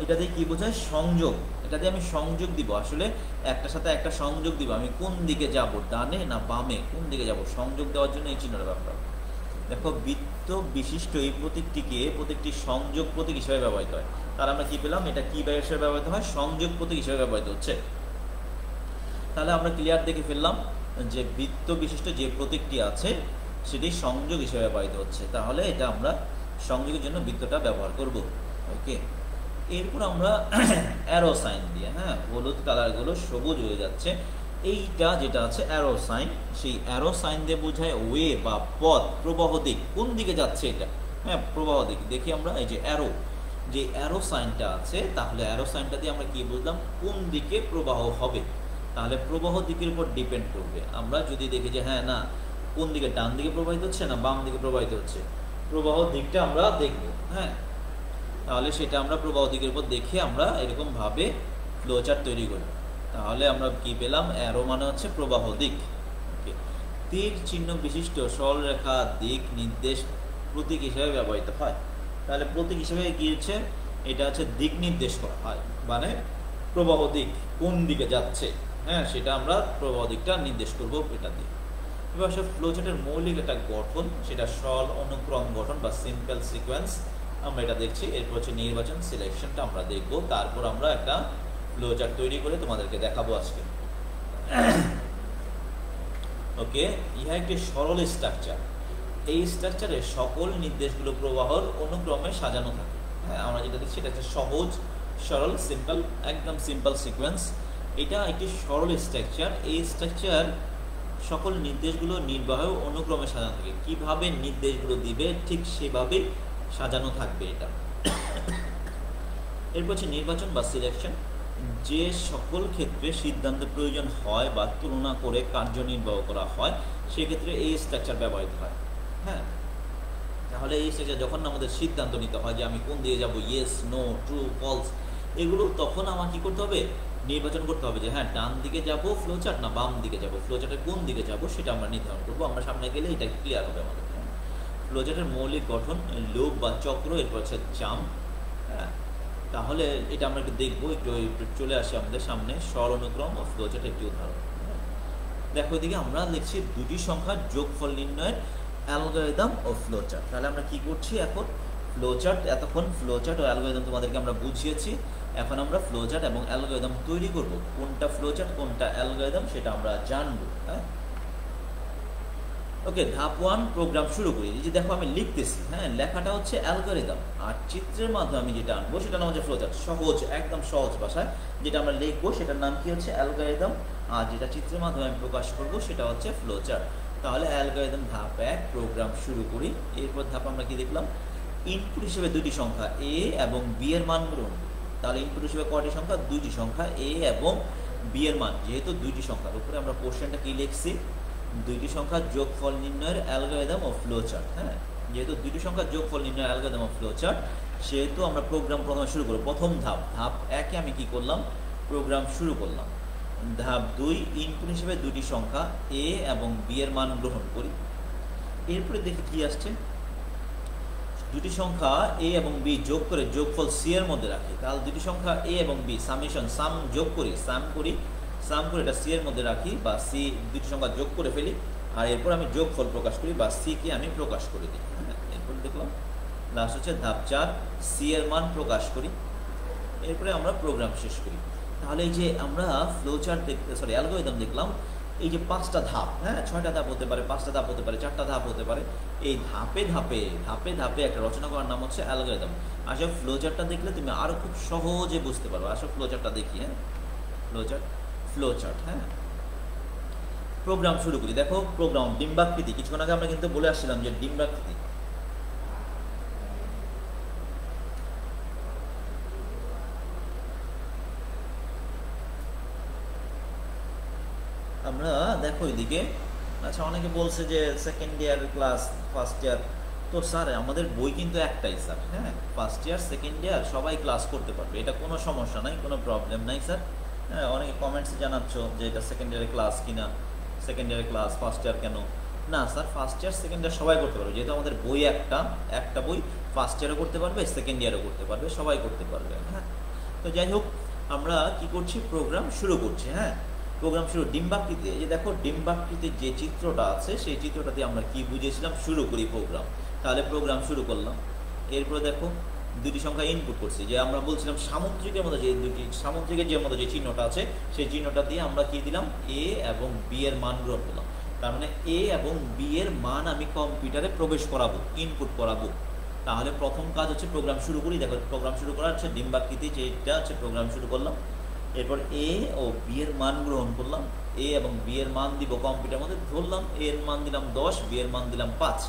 এটা দিয়ে কি বোঝায়? সংযোগ। এটা দিয়ে আমি সংযোগ দিব, আসলে একটার সাথে একটা সংযোগ দিব। আমি কোন দিকে যাব, ডানে না বামে, কোন দিকে যাব, সংযোগ দেওয়ার জন্য এই চিহ্নটা ব্যবহার। দেখো বৃত্ত বিশিষ্ট এই প্রতীকটি সংযোগ প্রতীক হিসেবে ব্যবহৃত হয়। তার আমরা কি পেলাম? এটা কি হিসেবে ব্যবহৃত হয়? সংযোগ প্রতীক হিসেবে ব্যবহৃত হচ্ছে। তাহলে আমরা ক্লিয়ার দেখে ফেললাম যে বৃত্ত বিশিষ্ট যে প্রতীকটি আছে সেটি সংযোগ হিসেবে ব্যবহৃত হচ্ছে। তাহলে এটা আমরা সংযোগের জন্য বৃত্তটা ব্যবহার করব। ওকে, এরপর আমরা অ্যারো সাইন দিয়ে, হ্যাঁ হলুদ কালারগুলো সবুজ হয়ে যাচ্ছে, এইটা যেটা আছে অ্যারো সাইন, সেই অ্যারো সাইন দিয়ে বোঝায় ওয়ে বা পথ, প্রবাহ দিক, কোন দিকে যাচ্ছে এটা। হ্যাঁ, প্রবাহ দিক। দেখি আমরা এই যে অ্যারো, যে অ্যারো সাইনটা আছে, তাহলে অ্যারো সাইনটা দিয়ে আমরা কি বুঝলাম? কোন দিকে প্রবাহ হবে। তাহলে প্রবাহ দিকের উপর ডিপেন্ড করবে। আমরা যদি দেখি যে হ্যাঁ না, কোন দিকে, ডান দিকে প্রবাহিত হচ্ছে না বাম দিকে প্রবাহিত হচ্ছে, প্রবাহ দিকটা আমরা দেখব। হ্যাঁ, তাহলে সেটা আমরা প্রবাহ দিকের উপর দেখে আমরা এরকম ভাবে ফ্লোচার্ট তৈরি করি। তাহলে আমরা কি পেলাম? অ্যারো মানে হচ্ছে প্রবাহ দিক। ওকে, তীর চিহ্ন বিশিষ্ট সরলরেখা দিক নির্দেশ প্রতীক হিসেবে ব্যবহৃত হয়। তাহলে প্রতীক হিসেবে কি হচ্ছে? এটা হচ্ছে দিক নির্দেশ করা হয়, মানে প্রবাহ দিক কোন দিকে যাচ্ছে। হ্যাঁ, সেটা আমরা প্রবাহ দিকটা নির্দেশ করব এটা দিয়ে। এবার আসলে ফ্লোচার্টের মৌলিক একটা গঠন, সেটা সরল অনুক্রম গঠন বা সিম্পল সিকোয়েন্স, আমরা এটা দেখছি। এরপর হচ্ছে নির্বাচন, সিলেকশনটা আমরা দেখব। তারপর আমরা একটা ফ্লোচার্ট তৈরি করে তোমাদেরকে দেখাবো আজকে। ওকে, ইহা একটি সরল স্ট্রাকচার। এই স্ট্রাকচারে সকল নির্দেশগুলো প্রবাহর অনুক্রমে সাজানো থাকে। হ্যাঁ, আমরা যেটা দেখছি এটা হচ্ছে সহজ, সরল, সিম্পল, একদম সিম্পল সিকোয়েন্স। এটা একটি সরল স্ট্রাকচার। এই স্ট্রাকচার সকল নির্দেশগুলো নির্বাহ অনুক্রমে সাজানো থাকে। কিভাবে নির্দেশগুলো দিবে ঠিক সেভাবে সাজানো থাকবে এটা। এরপর হচ্ছে নির্বাচন বা সিলেকশন। যে সকল ক্ষেত্রে সিদ্ধান্তের প্রয়োজন হয় বা তুলনা করে কার্যনির্বাহ করা হয় সেক্ষেত্রে এই স্ট্রাকচার ব্যবহৃত হয়। হ্যাঁ, তাহলে এই স্ট্রাকচার যখন আমাদের সিদ্ধান্ত নিতে হয় যে আমি কোন দিকে যাব, ইয়েস, নো, ট্রু, ফলস, এগুলো তখন আমার কি করতে হবে, নির্বাচন করতে হবে যে হ্যাঁ ডান দিকে যাব ফ্লোচার্ট না বাম দিকে যাব, ফ্লোচার্টের কোন দিকে যাব সেটা আমরা নির্ধারণ করবো। আমরা সামনে গেলে এটা ক্লিয়ার হবে আমাদের। ফ্লোচার্টের মৌলিক গঠন, লুপ বা চক্র, এরপর হচ্ছে জাম্প। হ্যাঁ, তাহলে এটা আমরা একটু দেখবো, একটু চলে আসি আমাদের সামনে সরল অনুক্রম ও ফ্লোচার্টের একটি উদাহরণ। দেখো এদিকে আমরা লিখছি দুটি সংখ্যার যোগফল নির্ণয়ের অ্যালগরিদম ও ফ্লোচার্ট। তাহলে আমরা কি করছি এখন, ফ্লোচার্ট, এতক্ষণ ফ্লোচার্ট ও অ্যালগরিদম তোমাদেরকে আমরা বুঝিয়েছি। এখন আমরা ফ্লোচার্ট এবং অ্যালগরিদম তৈরি করব। কোনটা ফ্লোচার্ট কোনটা অ্যালগরিদম সেটা আমরা জানবো। হ্যাঁ, ওকে, ধাপ 1 প্রোগ্রাম শুরু করি। এই যে দেখো আমি লিখতেছি, হ্যাঁ, লেখাটা হচ্ছে অ্যালগরিদম, আর চিত্রের মাধ্যমে আমি যেটা আনবো সেটা নাম হচ্ছে ফ্লোচার্ট। সহজ, একদম সহজ ভাষায় যেটা আমরা লিখবো সেটার নাম কি হচ্ছে অ্যালগরিদম, আর যেটা চিত্রের মাধ্যমে আমি প্রকাশ করবো সেটা হচ্ছে ফ্লোচার্ট। তাহলে অ্যালগরিদম ধাপ 1 প্রোগ্রাম শুরু করি। এরপর ধাপ আমরা কি দেখলাম, ইনপুট হিসেবে দুটি সংখ্যা এ এবং বি এর মান গ্রহণ করি। তাহলে ইনপুট হিসেবে কয়টি সংখ্যা, দুইটি সংখ্যা এ এবং বি এর মান, যেহেতু দুইটি সংখ্যার উপরে আমরা কোশ্চেনটা কি লিখছি, দুইটি সংখ্যার যোগফল নির্ণয়ের অ্যালগরিদম ও ফ্লোচার্ট। হ্যাঁ, যেহেতু দুইটি সংখ্যার যোগফল নির্ণয়ের অ্যালগরিদম ও ফ্লোচার্ট, সেহেতু আমরা প্রোগ্রাম প্রথমে শুরু করব। প্রথম ধাপ 1-এ আমি কি করলাম, প্রোগ্রাম শুরু করলাম। ধাপ 2, ইনপুট হিসেবে দুটি সংখ্যা এ এবং বি এর মান গ্রহণ করি। এরপরে দেখি কি আসছে, দুটি সংখ্যা এ এবং বি যোগ করে যোগফল সি এর মধ্যে রাখি। তাহলে দুটি সংখ্যা এ এবং বি সামেশন, সাম যোগ করি, সাম করে এটা সি এর মধ্যে রাখি, বা সি দুটি সংখ্যা যোগ করে ফেলি, আর এরপর আমি যোগফল প্রকাশ করি বা সি কে আমি প্রকাশ করে দিই। হ্যাঁ, এরপর দেখলাম লাস্ট হচ্ছে ধাপ 4, সি এর মান প্রকাশ করি। এরপরে আমরা প্রোগ্রাম শেষ করি। তাহলে এই যে আমরা ফ্লোচার্ট অ্যালগরিদম দেখলাম, এই যে 5টা ধাপ, হ্যাঁ 6টা ধাপ হতে পারে, 5টা ধাপ হতে পারে, 4টা ধাপ হতে পারে। এই ধাপে ধাপে একটা রচনা করার নাম হচ্ছে অ্যালগরিদম। আসলে ফ্লোচার্টটা দেখলে তুমি আরো খুব সহজে বুঝতে পারবে। আসলে ফ্লোচার্টটা দেখি। হ্যাঁ, ফ্লোচার্ট। হ্যাঁ, প্রোগ্রাম শুরু করি। দেখো প্রোগ্রাম ডিম্বাকৃতি, কিছুক্ষণ আগে আমরা কিন্তু বলে আসছিলাম যে ডিম্বাকৃতি। আমরা দেখো এদিকে, আচ্ছা অনেকে বলছে যে second year class first year, তো স্যার আমাদের বই কিন্তু একটাই স্যার। হ্যাঁ, ফার্স্ট ইয়ার সেকেন্ড ইয়ার সবাই ক্লাস করতে পারবে, এটা কোনো সমস্যা নাই, কোনো প্রবলেম নাই স্যার। হ্যাঁ, অনেকে কমেন্টসে জানাচ্ছ যে এটা সেকেন্ড ইয়ারের ক্লাস কিনা, সেকেন্ড ইয়ারের ক্লাস ফার্স্ট ইয়ার কেন। না sir, first year second year সবাই করতে পারবে, যেহেতু আমাদের বই একটা বই, ফার্স্ট ইয়ারও করতে পারবে, সেকেন্ড ইয়ারও করতে পারবে, সবাই করতে পারবে। হ্যাঁ, তো যাই হোক আমরা কি করছি, প্রোগ্রাম শুরু করছি। হ্যাঁ, প্রোগ্রাম শুরু ডিম্বাকৃতি। এই যে দেখো ডিম্বাকৃতির যে চিত্রটা আছে সেই চিত্রটা দিয়ে আমরা কি বুঝেছিলাম, শুরু করি প্রোগ্রাম। তাহলে প্রোগ্রাম শুরু করলাম। এরপরে দেখো দুটি সংখ্যা ইনপুট করছি, যে আমরা বলছিলাম সামুদ্রিকের মধ্যে যে চিহ্নটা আছে সেই চিহ্নটা দিয়ে আমরা কি দিলাম, এ এবং বি এর মান গ্রহণ করলাম। তার মানে এ এবং বি এর মান আমি কম্পিউটারে প্রবেশ করাবো, ইনপুট করাবো। তাহলে প্রথম কাজ হচ্ছে প্রোগ্রাম শুরু করি। দেখো প্রোগ্রাম শুরু করা হচ্ছে ডিম্বাকৃতি, যেটা হচ্ছে প্রোগ্রাম শুরু করলাম। এরপর এ ও বি এর মান গ্রহণ করলাম, এ এবং বি এর মান দিব কম্পিউটার মধ্যে, ধরলাম এ এর মান দিলাম 10, বি এর মান দিলাম 5,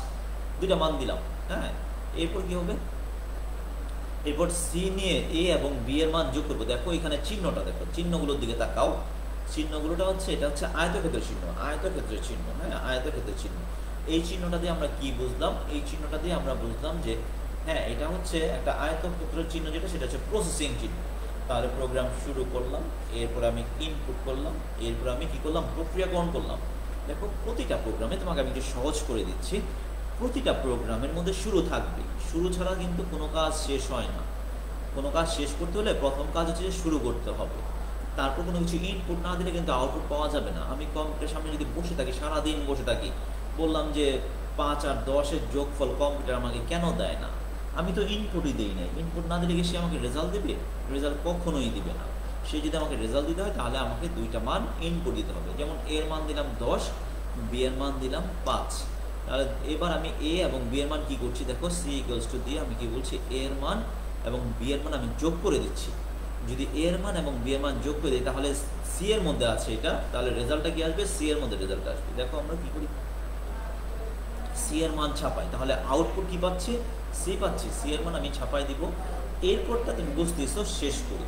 দুইটা মান দিলাম। হ্যাঁ, এরপর কি হবে, এরপর সি নিয়ে এ এবং বি এর মান যোগ করবো। দেখো এখানে চিহ্নটা, দেখো চিহ্নগুলোর দিকে তাকাও, চিহ্নগুলোটা হচ্ছে, এটা হচ্ছে আয়তক্ষেত্রের চিহ্ন, আয়তক্ষেত্রের চিহ্ন। হ্যাঁ, আয়তক্ষেত্রের চিহ্ন। এই চিহ্নটা দিয়ে আমরা কি বুঝলাম, এই চিহ্নটা দিয়ে আমরা বুঝলাম যে হ্যাঁ এটা হচ্ছে একটা আয়তক্ষেত্রের চিহ্ন, যেটা সেটা হচ্ছে প্রসেসিং চিহ্ন। তাহলে প্রোগ্রাম শুরু করলাম, এরপর আমি ইনপুট করলাম, এরপর আমি কি করলাম, প্রক্রিয়াকরণ করলাম। দেখো প্রতিটা প্রোগ্রামে তোমাকে আমি একটু সহজ করে দিচ্ছি, প্রতিটা প্রোগ্রামের মধ্যে শুরু থাকবে। শুরু ছাড়া কিন্তু কোনো কাজ শেষ হয় না। কোনো কাজ শেষ করতে হলে প্রথম কাজ হচ্ছে যে শুরু করতে হবে। তারপর কোনো কিছু ইনপুট না দিলে কিন্তু আউটপুট পাওয়া যাবে না। আমি কম্পিউটারের সামনে যদি বসে থাকি, সারাদিন বসে থাকি, বললাম যে 5 আর 10-এর যোগফল কম্পিউটার আমাকে কেন দেয় না, আমি তো ইনপুটই দিই নাই। ইনপুট না দিলে কি সে আমাকে রেজাল্ট দেবে? রেজাল্ট কখনোই দিবে না। সে যদি আমাকে রেজাল্ট দিতে হয় তাহলে আমাকে দুইটা মান ইনপুট দিতে হবে। যেমন এর মান দিলাম 10, বি এর মান দিলাম 5। তাহলে এবার আমি এ এবং বি এর মান কি করছি দেখো, সি ইকুয়ালস টু দিয়ে আমি কি বলছি, এ এর মান এবং বি এর মান আমি যোগ করে দিচ্ছি। যদি এ এর মান এবং বি এর মান যোগ করে দিই তাহলে সি এর মধ্যে আছে এটা, তাহলে রেজাল্টটা কি আসবে, সি এর মধ্যে রেজাল্ট আসবে। দেখো আমরা কি করি, সি এর মান ছাপাই, তাহলে আউটপুট কি পাচ্ছি, সি পাচ্ছি, সি এর মান আমি ছাপাই দিব। এরপরটা তুমি বুঝতেছো শেষ করি।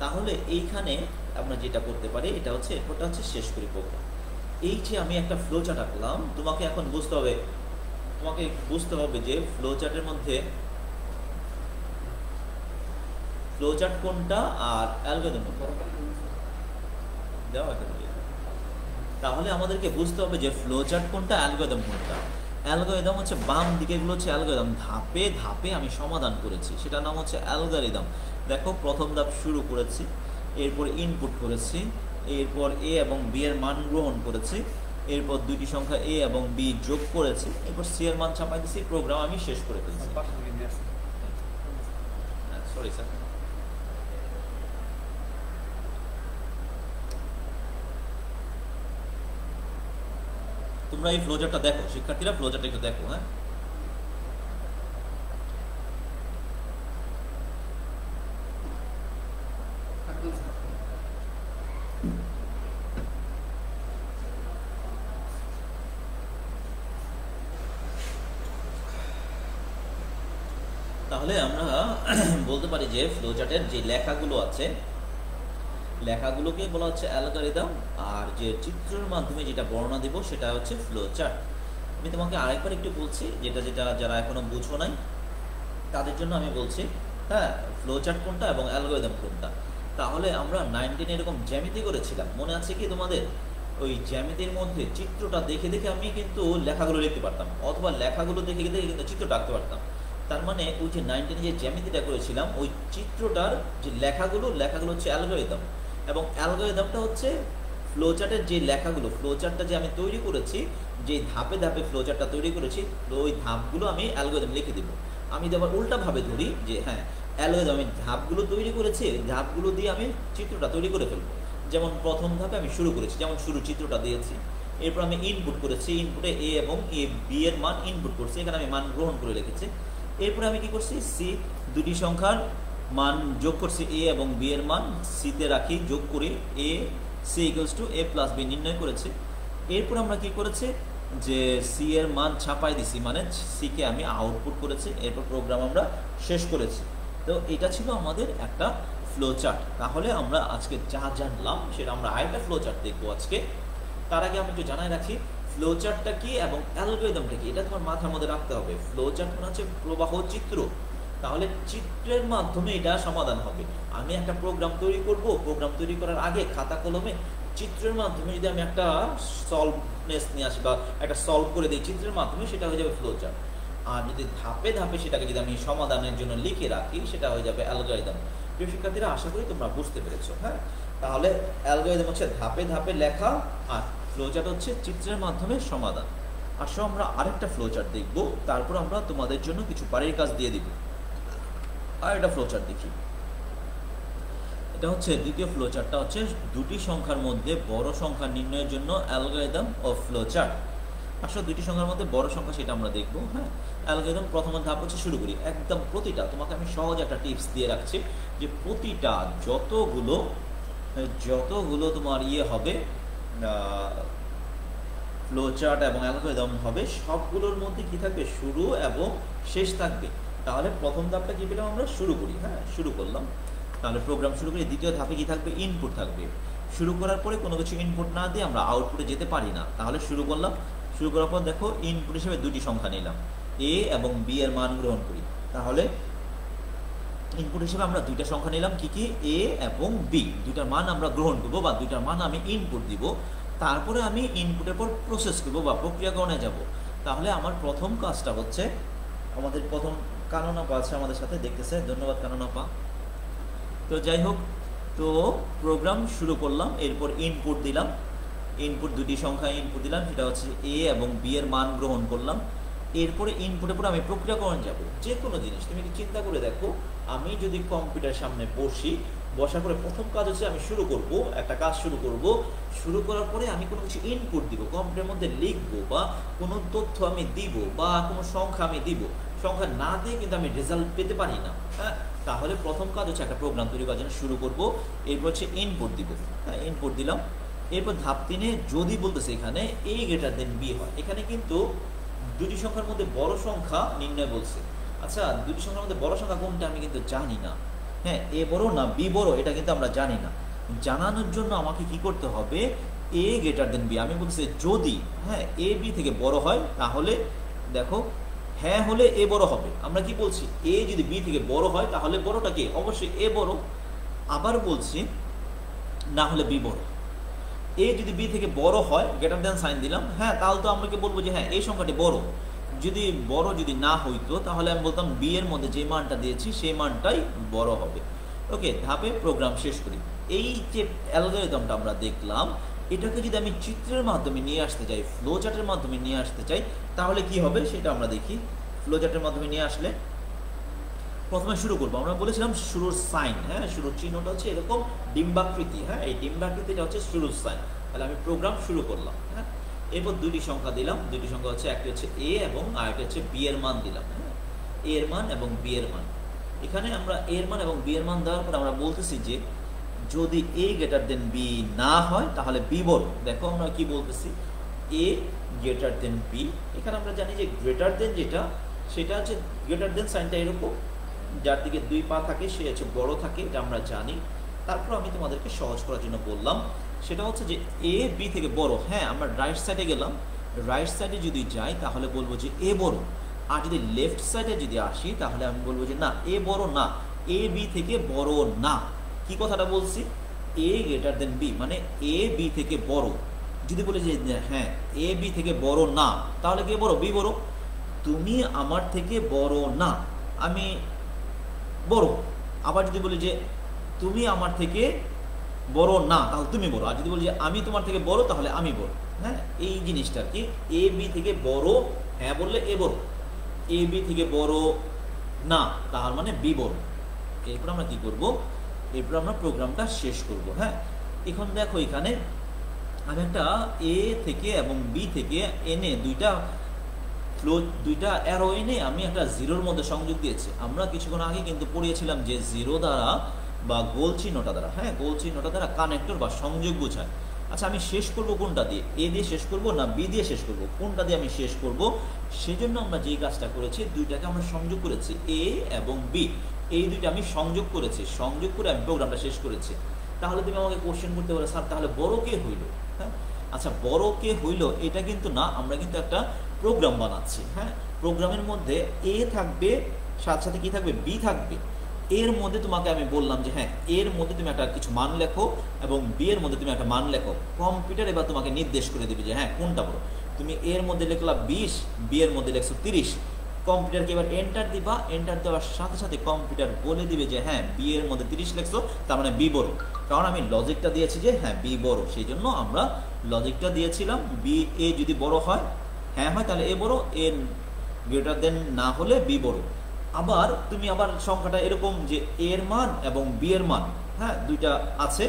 তাহলে এইখানে আমরা যেটা করতে পারি এটা হচ্ছে এরপরটা হচ্ছে শেষ করি প্রোগ্রাম। এই যে আমি একটা ফ্লো চার্ট আঁকলাম, তোমাকে এখন বুঝতে হবে যে ফ্লো চার্টের মধ্যে ফ্লো চার্ট কোনটা আর অ্যালগরিদম কোনটা। তাহলে আমাদেরকে বুঝতে হবে যে ফ্লো চার্ট কোনটা, অ্যালগরিদম কোনটা। অ্যালগরিদম হচ্ছে বাম দিকেগুলো হচ্ছে অ্যালগরিদম, ধাপে ধাপে আমি সমাধান করেছি, সেটার নাম হচ্ছে অ্যালগরিদম। দেখো প্রথম ধাপ শুরু করেছি, এরপর ইনপুট করেছি, এরপর এ এবং বি এর মান গ্রহণ করেছি, এরপর দুইটি সংখ্যা এ এবং বি যোগ করেছি, এরপর সি এর মান ছাপাই দিয়েছি, প্রোগ্রাম আমি শেষ করে ফেলছি। সরি স্যার, তোমরা এই ফ্লোচার্টটা দেখো, শিক্ষার্থীরা ফ্লোচার্টটা একটু দেখো। হ্যাঁ, তাহলে আমরা বলতে পারি যে ফ্লোচার্টের যে লেখাগুলো আছে, লেখাগুলোকে বলা হচ্ছে অ্যালগরিদম, আর যে চিত্রের মাধ্যমে যেটা বর্ণনা দিব সেটা হচ্ছে ফ্লোচার্ট। আমি তোমাকে আরেকবার একটু বলছি, যেটা যারা এখনো বুঝো নাই তাদের জন্য আমি বলছি। হ্যাঁ, ফ্লোচার্ট কোনটা এবং অ্যালগরিদম কোনটা। তাহলে আমরা 19 এরকম জ্যামিতি করেছিলাম, মনে আছে কি তোমাদের? ওই জ্যামিতির মধ্যে চিত্রটা দেখে দেখে আমি কিন্তু লেখাগুলো লিখতে পারতাম, অথবা লেখাগুলো দেখে দেখে কিন্তু চিত্রটা আঁকতে পারতাম। তার মানে ওই যে 19 যে জ্যামিতিটা করেছিলাম, ওই চিত্রটার যে লেখাগুলো হচ্ছে অ্যালগরিদম, এবং অ্যালগরিদমটা হচ্ছে ফ্লোচার্টের যে লেখাগুলো, ফ্লোচার্টটা যে আমি তৈরি করেছি, যে ধাপে ধাপে ফ্লোচার্টটা তৈরি করেছি, ওই ধাপগুলো আমি অ্যালগরিদম লিখে দিব। আমি আবার উল্টাভাবে ধরি যে হ্যাঁ, অ্যালগরিদম আমি ধাপগুলো তৈরি করেছি, ধাপগুলো দিয়ে আমি চিত্রটা তৈরি করে ফেলবো। যেমন প্রথম ধাপে আমি শুরু করেছি, যেমন শুরু চিত্রটা দিয়েছি, এরপর আমি ইনপুট করেছি, ইনপুটে এ এবং এ বি এর মান ইনপুট করছি, এখানে আমি মান গ্রহণ করে রেখেছি। এরপরে আমি কি করছি, সি দুটি সংখ্যার মান যোগ করছি, এ এবং বি এর মান সিতে রাখি, যোগ করে a c equals to a plus b নির্ণয় করেছি। এরপর আমরা কি করেছি, যে সি এর মান ছাপাই দিছি, মানে সিকে আমি আউটপুট করেছি, এরপর প্রোগ্রাম আমরা শেষ করেছি। তো এটা ছিল আমাদের একটা ফ্লো চার্ট। তাহলে আমরা আজকে যা জানলাম সেটা আমরা আরেকটা ফ্লো চার্ট দেখবো আজকে। তার আগে আমি একটু জানাই রাখি ফ্লো চার্টটা কি এবং অ্যালগরিদমটা কি, এটা তোমার মাথার মধ্যে রাখতে হবে। ফ্লো চার্ট মানে হচ্ছে প্রবাহ চিত্র, তাহলে চিত্রের মাধ্যমে এটা সমাধান হবে। আমি একটা প্রোগ্রাম তৈরি করব, প্রোগ্রাম তৈরি করার আগে খাতা কলমে চিত্রের মাধ্যমে যদি আমি একটা সলভনেস নিয়ে আসি বা একটা সলভ করে দিই চিত্রের মাধ্যমে, সেটা হয়ে যাবে ফ্লো চার্ট। আর যদি ধাপে ধাপে সেটাকে যদি আমি সমাধানের জন্য লিখে রাখি, সেটা হয়ে যাবে অ্যালগরিদম। প্রিয় শিক্ষার্থীরা, আশা করি তোমরা বুঝতে পেরেছো। হ্যাঁ, তাহলে অ্যালগরিদম হচ্ছে ধাপে ধাপে লেখা, আর ফ্লো চার্ট হচ্ছে চিত্রের মাধ্যমে সমাধান। আসো আমরা আরেকটা ফ্লো চার্ট দেখবো, তারপর আমরা তোমাদের জন্য কিছু বাড়ির কাজ দিয়ে দিব। আর এটা ফ্লো চার্ট দেখি, এটা হচ্ছে দ্বিতীয় ফ্লো চার্টটা হচ্ছে দুটি সংখ্যার মধ্যে বড় সংখ্যা নির্ণয়ের জন্য অ্যালগরিদম ও ফ্লো চার্ট। আসলে দুটি সংখ্যার মধ্যে বড় সংখ্যা সেটা আমরা দেখবো। হ্যাঁ, অ্যালগরিদম প্রথম ধাপ হচ্ছে শুরু করি, একদম প্রতিটা তোমাকে আমি সহজ একটা টিপস দিয়ে রাখছি, যে প্রতিটা যতগুলো তোমার হবে ফ্লো চার্ট এবং অ্যালগরিদম হবে, সবগুলোর মধ্যে কি থাকবে, শুরু এবং শেষ থাকবে। তাহলে প্রথম ধাপটা কি পেলাম আমরা, শুরু করি। হ্যাঁ, শুরু করলাম, তাহলে প্রোগ্রাম শুরু করি। দ্বিতীয় ধাপে কি থাকবে, ইনপুট থাকবে। শুরু করার পরে কোনো কিছু ইনপুট না দিয়ে আমরা আউটপুটে যেতে পারি না, তাহলে শুরু করলাম। শুরু করার পর দেখো ইনপুট হিসেবে দুটি সংখ্যা নিলাম, এ এবং বি এর মান গ্রহণ করি। তাহলে ইনপুট হিসেবে আমরা দুইটা সংখ্যা নিলাম, কি কি, এ এবং বি, দুইটার মান আমরা গ্রহণ করবো বা দুইটার মান আমি ইনপুট দিব। তারপরে আমি ইনপুটের পর প্রসেস করবো বা প্রক্রিয়াকরণে যাব। তাহলে আমার প্রথম কাজটা হচ্ছে, আমাদের প্রথম কাননাপা আছে আমাদের সাথে, দেখতেছে, ধন্যবাদ কাননাপা। তো যাই হোক, তো প্রোগ্রাম শুরু করলাম, এরপর ইনপুট দিলাম, ইনপুট দুটি সংখ্যা ইনপুট দিলাম, সেটা হচ্ছে এ এবং বি এর মান গ্রহণ করলাম। এরপরে ইনপুটের পরে আমি প্রক্রিয়াকরণ যাব। যে কোনো জিনিস তুমি চিন্তা করে দেখো, আমি যদি কম্পিউটার সামনে বসি, বসার পরে প্রথম কাজ হচ্ছে আমি শুরু করব, একটা কাজ শুরু করব। শুরু করার পরে আমি কোনো কিছু ইনপুট দিব, কম্পিউটারের মধ্যে লিখবো বা কোনো তথ্য আমি দিব বা কোনো সংখ্যা আমি দিব। সংখ্যা না দিয়ে কিন্তু আমি রেজাল্ট পেতে পারি না। হ্যাঁ, তাহলে প্রথম কাজ হচ্ছে একটা প্রোগ্রাম তৈরি করার জন্য শুরু করব। এরপর হচ্ছে ইনপুট দিব। হ্যাঁ, ইনপুট দিলাম। এরপর ধাপ 3-এ যদি বলতেছে এখানে a গ্রেটার দেন b হয়, এখানে কিন্তু দুটি সংখ্যার মধ্যে বড় সংখ্যা নির্ণয় বলছে। আচ্ছা, দুটি সংখ্যার মধ্যে বড় সংখ্যা কোনটা আমি কিন্তু জানি না। হ্যাঁ, এ বড় না বি বড় এটা কিন্তু আমরা জানি না। জানানোর জন্য আমাকে কি করতে হবে, এ গ্রেটার দেন বি। আমি বলছি যদি হ্যাঁ এ বি থেকে বড় হয় তাহলে দেখো হ্যাঁ হলে এ বড় হবে। আমরা কি বলছি, এ যদি বি থেকে বড় হয় তাহলে বড়টা কে, অবশ্যই এ বড়। আবার বলছি না হলে বি বড়। এ যদি বি থেকে বড় হয়, গ্রেটার দেন সাইন দিলাম, হ্যাঁ তাহলে তো আমরা কি বলবো যে হ্যাঁ এই সংখ্যাটি বড়। যদি বড় যদি না হইতো তাহলে আমি বলতাম বি এর মধ্যে যে মানটা দিয়েছি সেই মানটাই বড় হবে। ওকে, ধাপে প্রোগ্রাম শেষ করি। এই যে অ্যালগরিদমটা আমরা দেখলাম, এটাকে যদি আমি চিত্রের মাধ্যমে নিয়ে আসতে চাই, ফ্লো চার্টের মাধ্যমে নিয়ে আসতে চাই, তাহলে কি হবে সেটা আমরা দেখি। ফ্লো চার্টের মাধ্যমে নিয়ে আসলে প্রথমে শুরু করবো, আমরা বলেছিলাম শুরুর সাইন। হ্যাঁ, শুরুর চিহ্নটা হচ্ছে এরকম ডিম্বাকৃতি। হ্যাঁ, এই ডিম্বাকৃতিটা হচ্ছে শুরুর সাইন। তাহলে আমি প্রোগ্রাম শুরু করলাম। হ্যাঁ, এরপর দুইটি সংখ্যা দিলাম। দুইটি সংখ্যা হচ্ছে একটি হচ্ছে এ এবং আরেকটি হচ্ছে বি এর মান দিলাম। হ্যাঁ, এ এর মান এবং বি এর মান। এখানে আমরা এ এর মান এবং বি এর মান দেওয়ার পর আমরা বলতেছি যে যদি এ গ্রেটার দেন বি না হয় তাহলে বি বড়। দেখো আমরা কি বলতেছি, এ গ্রেটার দেন বি। এখানে আমরা জানি যে গ্রেটার দেন যেটা, সেটা হচ্ছে গ্রেটার দেন সাইনটা এরকম, যার দিকে দুই পা থাকে সে হচ্ছে বড় থাকে, এটা আমরা জানি। তারপর আমি তোমাদেরকে সহজ করার জন্য বললাম, সেটা হচ্ছে যে এ বি থেকে বড়। হ্যাঁ, আমরা রাইট সাইডে গেলাম, রাইট সাইডে যদি যাই তাহলে বলবো যে এ বড়। আর যদি লেফট সাইডে যদি আসি তাহলে আমি বলবো যে না, এ বড় না, এ বি থেকে বড় না। কি কথাটা বলছি, এ গ্রেটার দেন বি, মানে এ বি থেকে বড়। যদি বলি যে হ্যাঁ এ বি থেকে বড় না, তাহলে কে বড়, বি বড়। তুমি আমার থেকে বড় না, আমি বড়। আবার যদি বলি যে তুমি আমার থেকে বড় না, তাহলে তুমি বড়। আর যদি বলি যে আমি তোমার থেকে বড়, তাহলে আমি বড়। হ্যাঁ, এই জিনিসটা কি, এ বি থেকে বড় হ্যাঁ বললে এ বড়, এ বি থেকে বড় না তার মানে বি বড়। এরপর আমরা কি করব, এরপর আমরা প্রোগ্রামটা শেষ করব। হ্যাঁ, এখন দেখো এখানে আমি একটা এ থেকে এবং বি থেকে এনে দুইটা অ্যারো এনে আমি একটা জিরোর মধ্যে সংযোগ দিয়েছি। আমরা কিছুক্ষণ আগে কিন্তু পড়িয়েছিলাম যে জিরো দ্বারা বা গোল চিহ্নটা দ্বারা, হ্যাঁ গোল চিহ্নটা দ্বারা কানেক্টর বা সংযোগ বোঝায়। আচ্ছা, আমি শেষ করব কোনটা দিয়ে, এ দিয়ে শেষ করব না বি দিয়ে শেষ করব, কোনটা দিয়ে আমি শেষ করব? সেজন্য আমরা যেই কাজটা করেছি, দুইটাকে আমরা সংযোগ করেছি, এ এবং বি, এই দুইটা আমি সংযোগ করেছি। সংযোগ করে আমি প্রোগ্রামটা শেষ করেছি। তাহলে তুমি আমাকে কোশ্চেন করতে পারো, স্যার তাহলে বড় কে হইল? হ্যাঁ, আচ্ছা বড় কে হইল এটা কিন্তু না, আমরা কিন্তু একটা প্রোগ্রাম বানাচ্ছি। হ্যাঁ, প্রোগ্রামের মধ্যে এ থাকবে, সাথে সাথে কি থাকবে, বি থাকবে। এর মধ্যে তোমাকে আমি বললাম যে হ্যাঁ এর মধ্যে তুমি একটা কিছু মান লেখো এবং বি এর মধ্যে তুমি একটা মান লেখো। কম্পিউটার এবার তোমাকে নির্দেশ করে দেবে যে হ্যাঁ কোনটা বড়। তুমি এর মধ্যে লিখলা 20, বি এর মধ্যে লিখছো 30। কম্পিউটারকে এবার এন্টার দিবা, এন্টার দেওয়ার সাথে সাথে কম্পিউটার বলে দিবে যে হ্যাঁ বি এর মধ্যে 30 লিখছো, তার মানে বি বড়। কারণ আমি লজিকটা দিয়েছি যে হ্যাঁ বি বড়, সেই জন্য আমরা লজিকটা দিয়েছিলাম। বি এ যদি বড় হয় হ্যাঁ হয় তাহলে এ বড়, এ গ্রেটার দেন না হলে বি বড়। আবার তুমি আবার সংখ্যাটা এরকম যে এর মান এবং বি এর মান, হ্যাঁ দুইটা আছে,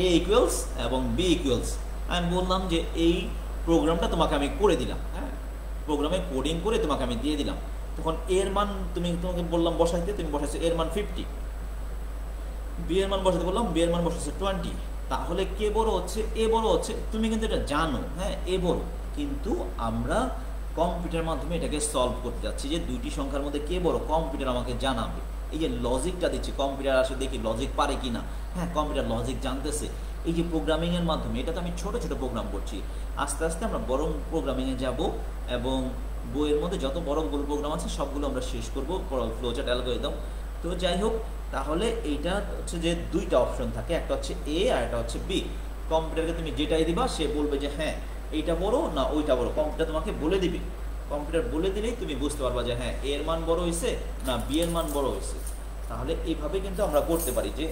এ ইকুয়ালস এবং বি ইকুয়ালস। আমি বললাম যে এই প্রোগ্রামটা তোমাকে আমি করে দিলাম। হ্যাঁ, প্রোগ্রামে কোডিং করে তোমাকে আমি দিয়ে দিলাম। তখন এর মান তোমাকে বললাম বসাইতে, তুমি বসাইছো এর মান 50। বি এর মান বসাতে বললাম, বি এর মান বসাইছো 20। তাহলে কে বড় হচ্ছে, এ বড় হচ্ছে। তুমি কিন্তু এটা জানো, হ্যাঁ এ বড়। কিন্তু আমরা কম্পিউটার মাধ্যমে এটাকে সলভ করতে যাচ্ছি যে দুইটি সংখ্যার মধ্যে কে বড়, কম্পিউটার আমাকে জানাবে। এই যে লজিকটা দিচ্ছি, কম্পিউটার আসলে দেখি লজিক পারে কি না। হ্যাঁ, কম্পিউটার লজিক জানতেছে। এই যে প্রোগ্রামিংয়ের মাধ্যমে, এটা তো আমি ছোট ছোট প্রোগ্রাম করছি, আস্তে আস্তে আমরা বড় প্রোগ্রামিংয়ে যাব এবং বইয়ের মধ্যে যত বড় বড় প্রোগ্রাম আছে সবগুলো আমরা শেষ করবো ফ্লোচার্ট অ্যালগরিদম। তো যাই হোক, তাহলে এইটা হচ্ছে যে দুইটা অপশন থাকে, একটা হচ্ছে এ আর একটা হচ্ছে বি। কম্পিউটারকে তুমি যেটাই দিবা সে বলবে যে হ্যাঁ এইটা বড় না ওইটা বড়, কম্পিউটার তোমাকে বলে দিবে। কম্পিউটার বলে দিলেই তুমি বুঝতে পারবা যে হ্যাঁ এর মান বড় হয়েছে না বি এর মান বড় হয়েছে। তাহলে এইভাবে কিন্তু আমরা করতে পারি যে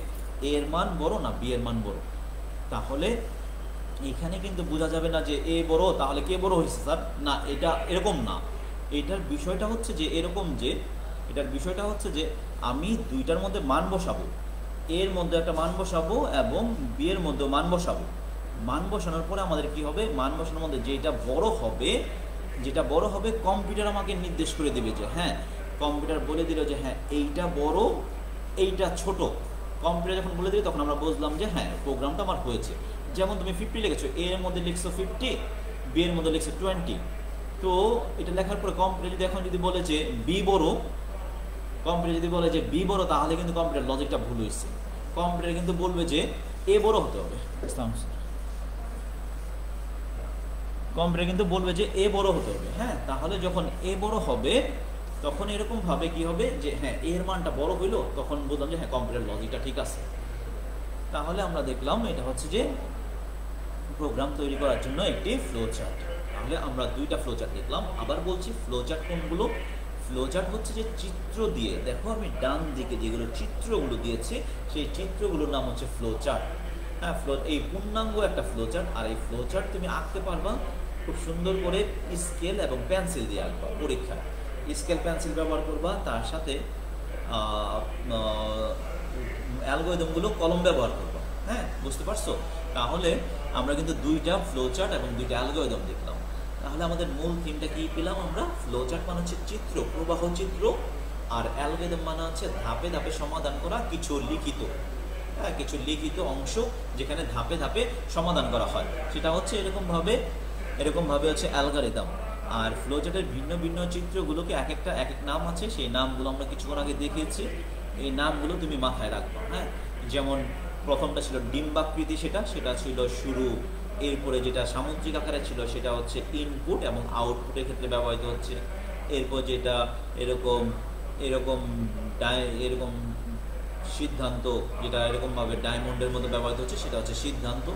এর মান বড় না বি এর মান বড়। তাহলে এখানে কিন্তু বোঝা যাবে না যে এ বড় তাহলে কে বড় হয়েছে স্যার, না এটা এরকম না। এটার বিষয়টা হচ্ছে যে এরকম যে, এটার বিষয়টা হচ্ছে যে আমি দুইটার মধ্যে মান বসাবো। এর মধ্যে একটা মান বসাবো এবং বি এর মধ্যে মান বসাবো। মান বসানোর পরে আমাদের কি হবে, মান বসানোর মধ্যে যেটা বড় হবে কম্পিউটার আমাকে নির্দেশ করে দেবে যে হ্যাঁ, কম্পিউটার বলে দিল যে হ্যাঁ এইটা বড় এইটা ছোট। কম্পিউটার যখন বলে দিল তখন আমরা বুঝলাম যে হ্যাঁ প্রোগ্রামটা আমার হয়েছে। যেমন তুমি 50 লিখেছো, এ এর মধ্যে লিখছো 50, বি এর মধ্যে লিখছো 20। তো এটা লেখার পরে কম্পিউটার যদি এখন যদি বলে যে বি বড়, কম্পিউটার যদি বলে যে বি বড়, তাহলে কিন্তু কম্পিউটার লজিকটা ভুল হয়েছে। কম্পিউটার কিন্তু বলবে যে এ বড় হতে হবে, কম্পিউটার কিন্তু বলবে যে এ বড় হতে হবে। হ্যাঁ, তাহলে যখন এ বড় হবে তখন এরকম ভাবে কি হবে যে হ্যাঁ এর মানটা বড় হইলো, তখন বললাম যে হ্যাঁ কম্পিউটার লজিকটা ঠিক আছে। তাহলে আমরা দেখলাম এটা হচ্ছে যে প্রোগ্রাম তৈরি করার জন্য একটি ফ্লো চার্ট। তাহলে আমরা দুইটা ফ্লো চার্ট দেখলাম। আবার বলছি ফ্লো চার্ট কোনগুলো? ফ্লো চার্ট হচ্ছে যে চিত্র দিয়ে, দেখো আমি ডান দিকে যেগুলো চিত্রগুলো দিয়েছি সেই চিত্রগুলোর নাম হচ্ছে ফ্লো চার্ট। হ্যাঁ, এই পূর্ণাঙ্গ একটা ফ্লো চার্ট। আর এই ফ্লো চার্ট তুমি আঁকতে পারবা খুব সুন্দর করে স্কেল এবং পেন্সিল দিয়ে আঁকবা পরীক্ষায়। স্কেল পেন্সিল ব্যবহার করবা, তার সাথে অ্যালগরিদমগুলো কলম ব্যবহার করবা। হ্যাঁ, বুঝতে পারছো? তাহলে আমরা কিন্তু দুইটা ফ্লো চার্ট এবং দুইটা অ্যালগরিদম দেখলাম। তাহলে আমাদের মূল থিমটা কি পেলাম আমরা? ফ্লো চার্ট মানে হচ্ছে চিত্র, প্রবাহ চিত্র, আর অ্যালগরিদম মানে হচ্ছে ধাপে ধাপে সমাধান করা কিছু লিখিত, হ্যাঁ কিছু লিখিত অংশ যেখানে ধাপে ধাপে সমাধান করা হয়, সেটা হচ্ছে এরকমভাবে হচ্ছে অ্যালগরিদম। আর ফ্লো চার্টের ভিন্ন ভিন্ন চিত্রগুলোকে এক এক নাম আছে, সেই নামগুলো আমরা কিছুক্ষণ আগে দেখিয়েছি। এই নামগুলো তুমি মাথায় রাখবা। হ্যাঁ, যেমন প্রথমটা ছিল ডিম্বাকৃতি, সেটা ছিল শুরু। এরপরে যেটা সামুদ্রিক আকারে ছিল সেটা হচ্ছে ইনপুট এবং আউটপুটের ক্ষেত্রে ব্যবহৃত হচ্ছে। এরপর যেটা এরকম এরকম এরকম সিদ্ধান্ত, যেটা এরকমভাবে ডায়মন্ডের মধ্যে ব্যবহৃত হচ্ছে সেটা হচ্ছে সিদ্ধান্ত।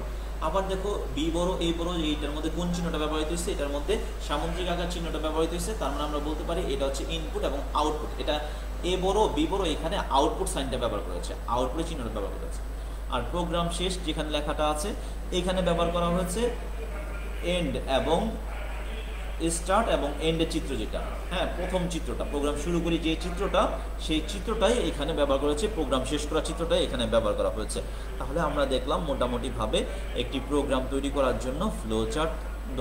আবার দেখো বি বড় এই বড়, এইটার মধ্যে কোন চিহ্নটা ব্যবহৃত হচ্ছে? এটার মধ্যে সামুদ্রিক আকার চিহ্নটা ব্যবহৃত হচ্ছে। তার মানে আমরা বলতে পারি এটা হচ্ছে ইনপুট এবং আউটপুট। এটা এ বড় বি বড়, এখানে আউটপুট সাইনটা ব্যবহার করেছে, আউটপুটের চিহ্নটা ব্যবহার করেছে। আর প্রোগ্রাম শেষ যেখানে লেখাটা আছে এখানে ব্যবহার করা হয়েছে এন্ড এবং স্টার্ট এবং এন্ডের চিত্র, যেটা হ্যাঁ প্রথম চিত্রটা, প্রোগ্রাম শুরু করি যে চিত্রটা, সেই চিত্রটাই এখানে ব্যবহার করেছে, প্রোগ্রাম শেষ করা চিত্রটাই এখানে ব্যবহার করা হয়েছে। তাহলে আমরা দেখলাম মোটামুটিভাবে একটি প্রোগ্রাম তৈরি করার জন্য ফ্লো চার্ট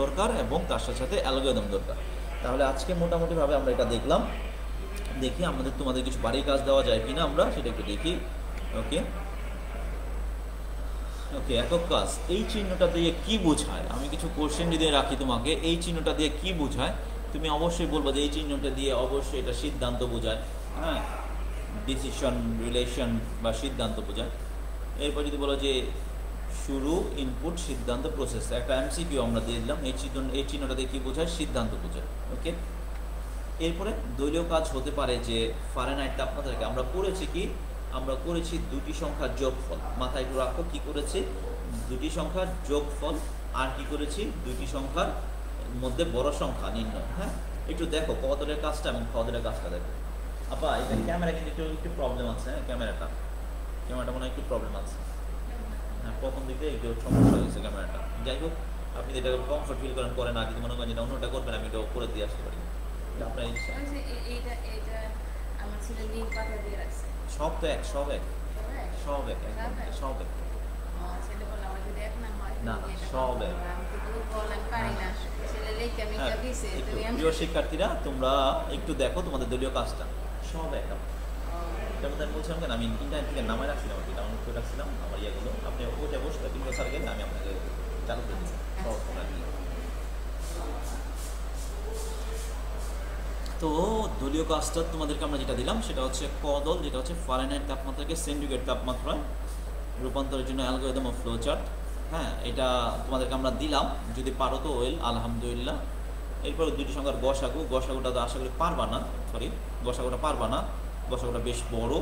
দরকার এবং তার সাথে সাথে অ্যালগরিদম দরকার। তাহলে আজকে মোটামুটিভাবে আমরা এটা দেখলাম। দেখি তোমাদের কিছু বাড়ির কাজ দেওয়া যায় কিনা, আমরা সেটা একটু দেখি। ওকে, একক কাজ। এই চিহ্নটা দিয়ে কি বোঝায়? আমি কিছু কোশ্চেন যদি রাখি তোমাকে, এই চিহ্নটা দিয়ে কি বোঝায় তুমি অবশ্যই বলবো যে এই চিহ্নটা দিয়ে অবশ্যই এটা সিদ্ধান্ত বোঝায়। হ্যাঁ, ডিসিশন, রিলেশন বা সিদ্ধান্ত বোঝায়। এরপর যদি বলো যে শুরু, ইনপুট, সিদ্ধান্ত, প্রসেস, একটা এমসিকিউ আমরা দিয়ে দিলাম। এই চিহ্নটা দিয়ে কি বোঝায়? সিদ্ধান্ত বোঝায়। ওকে, এরপরে দলীয় কাজ হতে পারে যে ফারেনহাইট তাপমাত্রাকে আমরা করেছি কি, আমরা করেছি দুটি সংখ্যার যোগফল। মাথায় একটু রাখো কি করেছি? দুটি সংখ্যার যোগফল। আর কি করেছি? দুটি সংখ্যার মধ্যে বড় সংখ্যা নির্ণয়। হ্যাঁ, একটু দেখো কদরের কাজটা এবং ফদরের কাজটা দেখো। আপা এটা ক্যামেরা কিন্তু একটু প্রবলেম আছে। হ্যাঁ, ক্যামেরাটা মনে হয় একটু প্রবলেম আছে। হ্যাঁ, প্রথম দিকে একটু সমস্যা হয়েছে ক্যামেরাটা। যাই হোক, আপনি এটা কমফর্ট ফিল করেন পরে, না যদি মনে করেন যেটা অন্যটা করবেন আমি এটা করে দিয়ে আসতে পারি। আপনার সব তো এক, সব এক, সব এক, সব এক না, সব এক। প্রিয় শিক্ষার্থীরা, তোমরা একটু দেখো তোমাদের দলীয় কাজটা, সব এক। যেমন আমি বলছিলাম কেন, আমি ইন্টারনেট থেকে নামায় রাখছিলাম, আর কি ডাউনলোড করে রাখছিলাম আমার ইয়েগুলো। আপনি ওইটা বসলে কিন্তু স্যার গেলে আমি আপনাকে চালু করে দিচ্ছি সব। তো দলীয় কাজটা তোমাদেরকে আমরা যেটা দিলাম সেটা হচ্ছে কদল, যেটা হচ্ছে ফারেনহাইট তাপমাত্রাকে সেন্টিগ্রেড তাপমাত্রায় রূপান্তরের জন্য অ্যালগরিদম ও ফ্লো চার্ট। হ্যাঁ, এটা তোমাদেরকে আমরা দিলাম, যদি পারো তো ওয়েল, আলহামদুলিল্লাহ। এরপরে দুটি সংখ্যার গসাগুটা তো আশা করি পারবা না, গসাগুটা পারবা না, গসাগুটা বেশ বড়।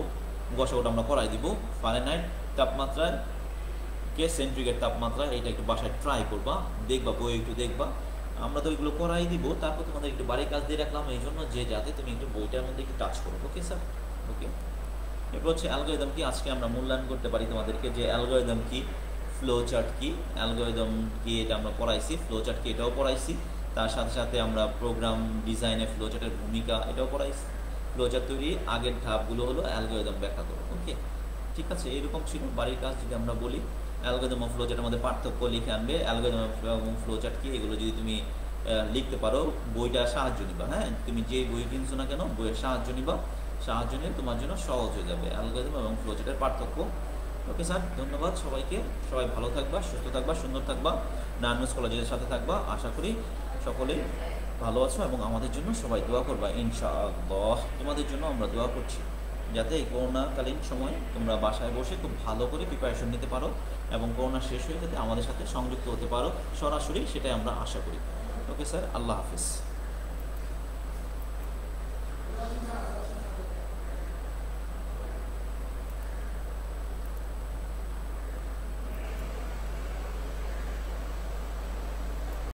গসাগুটা আমরা করাই দিব। ফারেনহাইট তাপমাত্রায় কে সেন্টিগ্রেড তাপমাত্রা, এটা একটু বাসায় ট্রাই করবা, দেখবা বই একটু দেখবা। আমরা তো এগুলো করাই দিব। তারপর তোমাদের একটু বাড়ির কাজ দিয়ে রাখলাম এই জন্য যে যাতে তুমি একটু বইটার মধ্যে একটু টাচ করো। Okay sir? ওকে, এরপর হচ্ছে অ্যালগরিদম কি, আজকে আমরা মূল্যায়ন করতে পারি তোমাদেরকে যে অ্যালগরিদম কি, ফ্লো চার্ট কি। অ্যালগরিদম কি এটা আমরা পড়াইছি, ফ্লো চার্ট কি এটাও পড়াইছি। তার সাথে সাথে আমরা প্রোগ্রাম ডিজাইনে ফ্লো চার্টের ভূমিকা এটাও পড়াইছি। ফ্লো চার্ট তৈরি আগের ধাপগুলো হলো অ্যালগরিদম ব্যাখ্যা করো। ওকে, ঠিক আছে, এরকম ছিল বাড়ির কাজ। যদি আমরা বলি অ্যালগরিদম অফ ফ্লোচার্টের মধ্যে পার্থক্য লিখে আনবে, অ্যালগরিদম এবং ফ্লোচার্ট কি, এগুলো যদি তুমি লিখতে পারো, বইটা সাহায্য নিবা। হ্যাঁ, তুমি যে বই কিনছো না কেন, বইয়ের সাহায্য নিবা, সাহায্য নিয়ে তোমার জন্য সহজ হয়ে যাবে অ্যালগরিদম এবং ফ্লোচার্টের পার্থক্য। ওকে স্যার, ধন্যবাদ সবাইকে। সবাই ভালো থাকবা, সুস্থ থাকবা, সুন্দর থাকবা, নারায়ণগঞ্জ কলেজের সাথে থাকবা। আশা করি সকলেই ভালো আছো এবং আমাদের জন্য সবাই দোয়া করবা ইনশাআল্লাহ। তোমাদের জন্য আমরা দোয়া করছি যাতে এই করোনাকালীন সময়ে তোমরা বাসায় বসে খুব ভালো করে প্রিপারেশন নিতে পারো এবং করোনা শেষ হয়ে যাতে আমাদের সাথে সংযুক্ত হতে পারো সরাসরি, সেটাই আমরা আশা করি। ওকে স্যার, আল্লাহ হাফিজ।